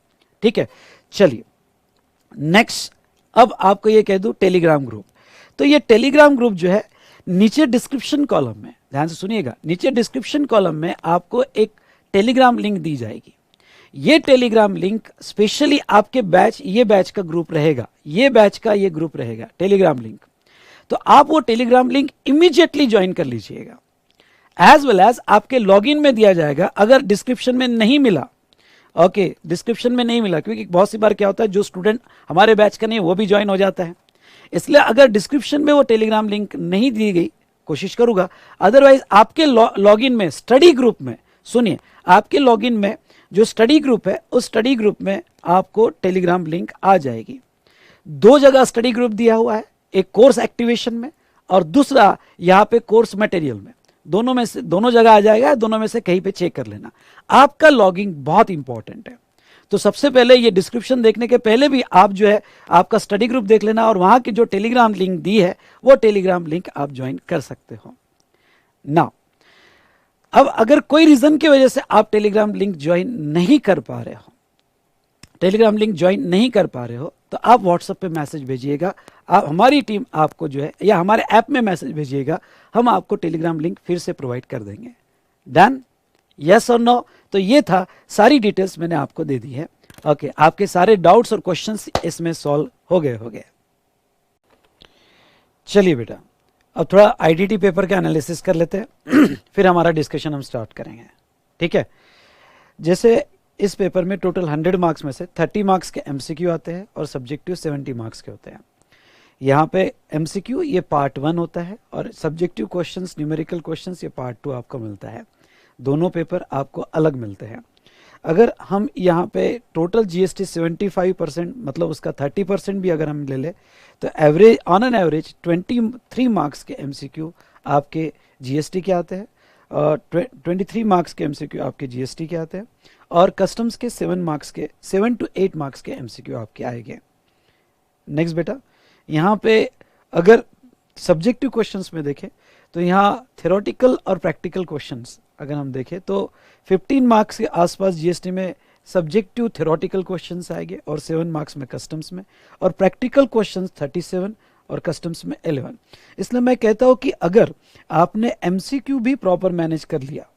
ठीक है। चलिए नेक्स्ट, अब आपको ये कह दूं टेलीग्राम ग्रुप। तो ये टेलीग्राम ग्रुप जो है, नीचे डिस्क्रिप्शन कॉलम में, ध्यान से सुनिएगा, नीचे डिस्क्रिप्शन कॉलम में आपको एक टेलीग्राम लिंक दी जाएगी। ये टेलीग्राम लिंक स्पेशली आपके बैच, ये बैच का ग्रुप रहेगा, ये बैच का ये ग्रुप रहेगा टेलीग्राम लिंक। तो आप वो टेलीग्राम लिंक इमीडिएटली ज्वाइन कर लीजिएगा। एज वेल एज आपके लॉगिन में दिया जाएगा, अगर डिस्क्रिप्शन में नहीं मिला, ओके, डिस्क्रिप्शन में नहीं मिला, क्योंकि बहुत सी बार क्या होता है जो स्टूडेंट हमारे बैच का नहीं वो भी ज्वाइन हो जाता है, इसलिए अगर डिस्क्रिप्शन में वो टेलीग्राम लिंक नहीं दी गई, कोशिश करूंगा, अदरवाइज आपके लॉगिन में, स्टडी ग्रुप में, सुनिए, आपके लॉगिन में जो स्टडी ग्रुप है उस स्टडी ग्रुप में आपको टेलीग्राम लिंक आ जाएगी। 2 जगह स्टडी ग्रुप दिया हुआ है, एक कोर्स एक्टिवेशन में और दूसरा यहाँ पे कोर्स मटेरियल में, दोनों में से, दोनों जगह आ जाएगा, दोनों में से कहीं पे चेक कर लेना। आपका लॉगिंग बहुत इंपॉर्टेंट है, तो सबसे पहले ये डिस्क्रिप्शन देखने के पहले भी आप जो है आपका स्टडी ग्रुप देख लेना, और वहां की जो टेलीग्राम लिंक दी है वो टेलीग्राम लिंक आप ज्वाइन कर सकते हो। नाउ अब अगर कोई रीजन की वजह से आप टेलीग्राम लिंक ज्वाइन नहीं कर पा रहे हो, टेलीग्राम लिंक ज्वाइन नहीं कर पा रहे हो, तो आप व्हाट्सएप पे मैसेज भेजिएगा, आप, हमारी टीम आपको जो है, या हमारे ऐप में मैसेज भेजिएगा, हम आपको टेलीग्राम लिंक फिर से प्रोवाइड कर देंगे। डन, यस और नो? तो ये था, सारी डिटेल्स मैंने आपको दे दी है, ओके। आपके सारे डाउट्स और क्वेश्चंस इसमें सॉल्व हो गए। चलिए बेटा, अब थोड़ा आईडीटी पेपर का एनालिसिस कर लेते हैं फिर हमारा डिस्कशन हम स्टार्ट करेंगे, ठीक है। जैसे इस पेपर में टोटल 100 मार्क्स में से 30 मार्क्स के एमसीक्यू आते हैं और सब्जेक्टिव 70 मार्क्स के होते हैं। यहाँ पे एमसीक्यू ये पार्ट 1 होता है और सब्जेक्टिव क्वेश्चंस, न्यूमेरिकल क्वेश्चंस ये पार्ट 2 आपको मिलता है। दोनों पेपर आपको अलग मिलते हैं। अगर हम यहाँ पे टोटल जीएसटी 75%, मतलब उसका 30% भी अगर हम ले ले तो average, on an average 23 marks के एमसीक्यू आपके जीएसटी के आते हैं, और 23 मार्क्स के एमसीक्यू आपके जीएसटी के आते हैं, और कस्टम्स के 7 to 8 मार्क्स के एमसीक्यू आपके आएंगे। नेक्स्ट बेटा, यहाँ पे अगर सब्जेक्टिव क्वेश्चंस में देखें तो यहाँ थ्योरेटिकल और प्रैक्टिकल क्वेश्चंस अगर हम देखें तो 15 मार्क्स के आसपास जीएसटी में सब्जेक्टिव थ्योरेटिकल क्वेश्चंस आएंगे और 7 मार्क्स में कस्टम्स में, और प्रैक्टिकल क्वेश्चंस 37 और कस्टम्स में 11। इसलिए मैं कहता हूँ कि अगर आपने एमसीक्यू भी प्रॉपर मैनेज कर लिया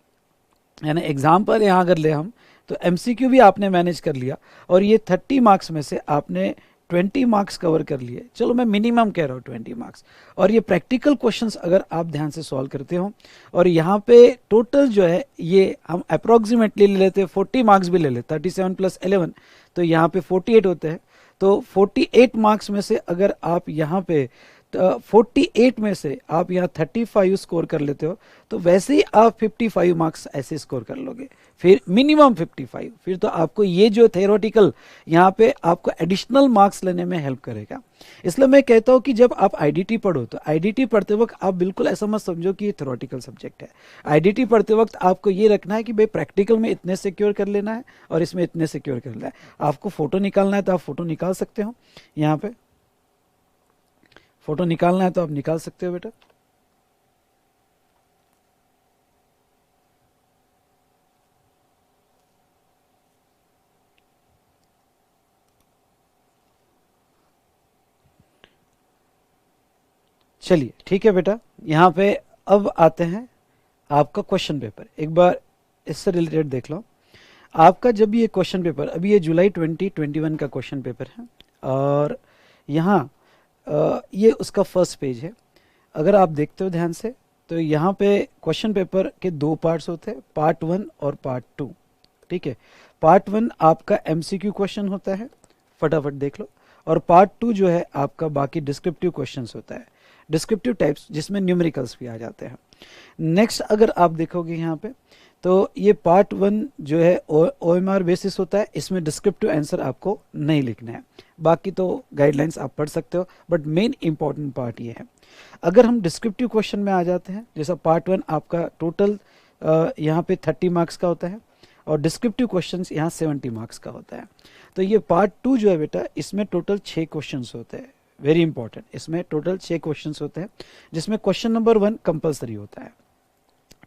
यानी एग्जाम्पल यहाँ अगर ले हम तो एमसीक्यू भी आपने मैनेज कर लिया और ये 30 मार्क्स में से आपने 20 मार्क्स कवर कर लिए। चलो मैं मिनिमम कह रहा हूँ 20 मार्क्स। और ये प्रैक्टिकल क्वेश्चंस अगर आप ध्यान से सॉल्व करते हो और यहाँ पे टोटल जो है ये हम अप्रोक्सीमेटली ले लेते हैं 40 मार्क्स भी ले लेते 37 + 11 तो यहाँ पे 48 होते हैं। तो 48 मार्क्स में से अगर आप यहाँ पे 48 में से आप यहाँ 35 स्कोर कर लेते हो तो वैसे ही आप 55 मार्क्स ऐसे स्कोर कर लोगे, फिर मिनिमम 55। फिर तो आपको ये जो थेरोटिकल यहाँ पे आपको एडिशनल मार्क्स लेने में हेल्प करेगा। इसलिए मैं कहता हूँ कि जब आप आईडीटी पढ़ो तो आईडीटी पढ़ते वक्त आप बिल्कुल ऐसा मत समझो कि ये थेरोटिकल सब्जेक्ट है। आईडीटी पढ़ते वक्त आपको ये रखना है कि भाई प्रैक्टिकल में इतने सिक्योर कर लेना है और इसमें इतने सिक्योर कर लेना है। आपको फोटो निकालना है तो आप फोटो निकाल सकते हो, यहाँ पे फोटो निकालना है तो आप निकाल सकते हो बेटा। चलिए ठीक है बेटा, यहाँ पे अब आते हैं आपका क्वेश्चन पेपर। एक बार इससे रिलेटेड देख लो। आपका जब ये क्वेश्चन पेपर, अभी ये जुलाई 2021 का क्वेश्चन पेपर है और यहाँ ये उसका फर्स्ट पेज है। अगर आप देखते हो ध्यान से तो यहाँ पे क्वेश्चन पेपर के 2 पार्ट्स होते हैं, पार्ट 1 और पार्ट 2। ठीक है, पार्ट 1 आपका एमसीक्यू क्वेश्चन होता है, फटाफट देख लो, और पार्ट 2 जो है आपका बाकी डिस्क्रिप्टिव क्वेश्चंस होता है, डिस्क्रिप्टिव टाइप्स जिसमें न्यूमेरिकल्स भी आ जाते हैं। नेक्स्ट अगर आप देखोगे यहाँ पे तो ये पार्ट 1 जो है OMR बेसिस होता है, इसमें डिस्क्रिप्टिव आंसर आपको नहीं लिखना है, बाकी तो गाइडलाइंस आप पढ़ सकते हो, बट मेन इंपॉर्टेंट पार्ट ये है। अगर हम डिस्क्रिप्टिव क्वेश्चन में आ जाते हैं, जैसा पार्ट 1 आपका टोटल यहाँ पे 30 मार्क्स का होता है और डिस्क्रिप्टिव क्वेश्चंस यहाँ 70 मार्क्स का होता है। तो ये पार्ट 2 जो है बेटा, इसमें टोटल 6 क्वेश्चंस होते हैं, वेरी इंपॉर्टेंट, इसमें टोटल 6 क्वेश्चंस होते हैं जिसमें क्वेश्चन नंबर 1 कंपलसरी होता है।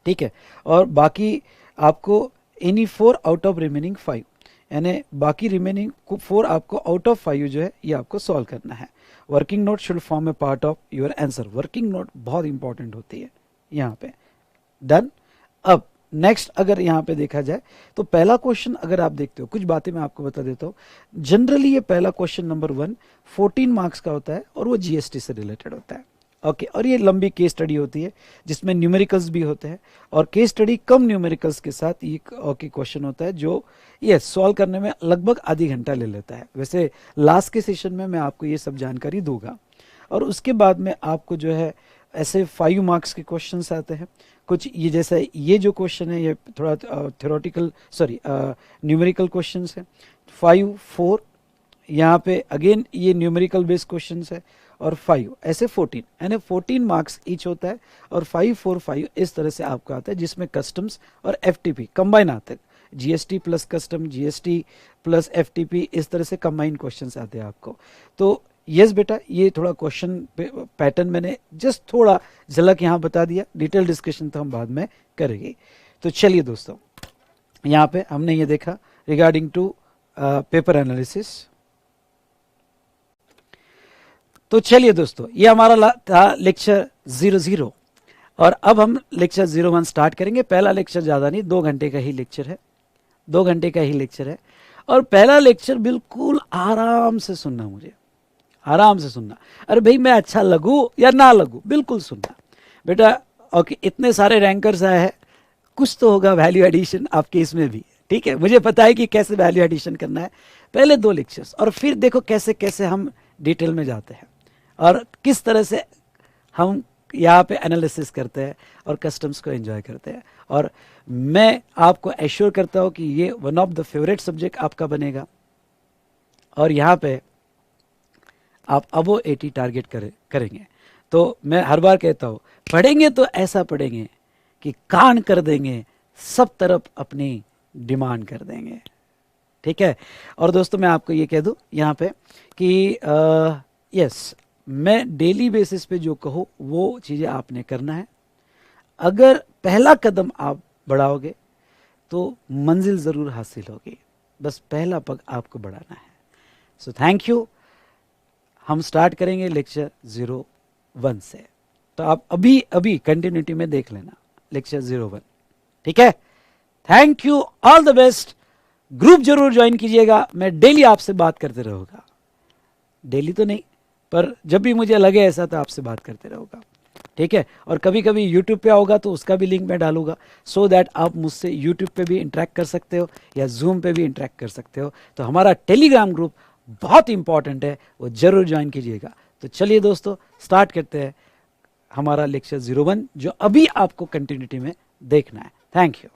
ठीक है, और बाकी आपको एनी 4 आउट ऑफ रिमेनिंग 5, यानी बाकी रिमेनिंग 4 आपको आउट ऑफ 5 जो है ये आपको सॉल्व करना है। Working note should form A part of your answer. Working note बहुत इंपॉर्टेंट होती है यहाँ पे। डन। अब नेक्स्ट अगर यहाँ पे देखा जाए तो पहला क्वेश्चन अगर आप देखते हो, कुछ बातें मैं आपको बता देता हूँ। जनरली ये पहला क्वेश्चन नंबर 1 14 मार्क्स का होता है और वो जीएसटी से रिलेटेड होता है। ओके, और ये लंबी केस स्टडी होती है जिसमें न्यूमेरिकल्स भी होते हैं और केस स्टडी कम न्यूमेरिकल्स के साथ ये ओके क्वेश्चन होता है जो ये सॉल्व करने में लगभग आधी घंटा ले लेता है। वैसे लास्ट के सेशन में मैं आपको ये सब जानकारी दूंगा। और उसके बाद में आपको जो है ऐसे 5 मार्क्स के क्वेश्चंस आते हैं कुछ, ये जैसा ये जो क्वेश्चन है ये थोड़ा थ्योरेटिकल न्यूमेरिकल क्वेश्चंस है। 5 4 यहाँ पे अगेन ये न्यूमेरिकल बेस्ड क्वेश्चंस है और 5 ऐसे 14, यानी 14 मार्क्स ईच होता है और 5 4 5 इस तरह से आपका आता है जिसमें कस्टम्स और एफटीपी कंबाइन आते हैं। GST plus custom, GST plus FTP, इस तरह से कंबाइन क्वेश्चंस आते हैं आपको। तो यस बेटा, ये थोड़ा क्वेश्चन पैटर्न मैंने जस्ट थोड़ा झलक यहाँ बता दिया, डिटेल डिस्कशन तो हम बाद में करेंगे। तो चलिए दोस्तों, यहाँ पे हमने ये देखा रिगार्डिंग टू पेपर एनालिसिस। तो चलिए दोस्तों, ये हमारा था लेक्चर 00 और अब हम लेक्चर 01 स्टार्ट करेंगे। पहला लेक्चर ज़्यादा नहीं, 2 घंटे का ही लेक्चर है, 2 घंटे का ही लेक्चर है। और पहला लेक्चर बिल्कुल आराम से सुनना, मुझे आराम से सुनना। अरे भाई मैं अच्छा लगूं या ना लगूं, बिल्कुल सुनना बेटा। ओके, इतने सारे रैंकर्स आए हैं, कुछ तो होगा वैल्यू एडिशन आपके इसमें भी। ठीक है, मुझे पता है कि कैसे वैल्यू एडिशन करना है। पहले 2 लेक्चर्स और फिर देखो कैसे कैसे हम डिटेल में जाते हैं और किस तरह से हम यहाँ पे एनालिसिस करते हैं और कस्टम्स को एंजॉय करते हैं। और मैं आपको एश्योर करता हूँ कि ये one of the favourite subject आपका बनेगा और यहाँ पे आप अबो 80 टारगेट करेंगे। तो मैं हर बार कहता हूँ, पढ़ेंगे तो ऐसा पढ़ेंगे कि कान कर देंगे, सब तरफ अपनी डिमांड कर देंगे। ठीक है। और दोस्तों मैं आपको ये कह दूँ यहाँ पे कि यस, मैं डेली बेसिस पे जो कहूँ वो चीज़ें आपने करना है। अगर पहला कदम आप बढ़ाओगे तो मंजिल ज़रूर हासिल होगी, बस पहला पग आपको बढ़ाना है। So thank you. हम स्टार्ट करेंगे लेक्चर 01 से, तो आप अभी कंटिन्यूटी में देख लेना लेक्चर 01। ठीक है, thank you, all the best. Group जरूर ज्वाइन कीजिएगा, मैं डेली आपसे बात करते रहूंगा, डेली तो नहीं पर जब भी मुझे लगे ऐसा तो आपसे बात करते रहूंगा, ठीक है। और कभी कभी यूट्यूब पे आओगा तो उसका भी लिंक मैं डालूंगा, सो दैट आप मुझसे यूट्यूब पे भी इंटरेक्ट कर सकते हो या जूम पे भी इंटरेक्ट कर सकते हो। तो हमारा टेलीग्राम ग्रुप बहुत इंपॉर्टेंट है, वो जरूर ज्वाइन कीजिएगा। तो चलिए दोस्तों, स्टार्ट करते हैं हमारा लेक्चर 01 जो अभी आपको कंटिन्यूटी में देखना है। Thank you.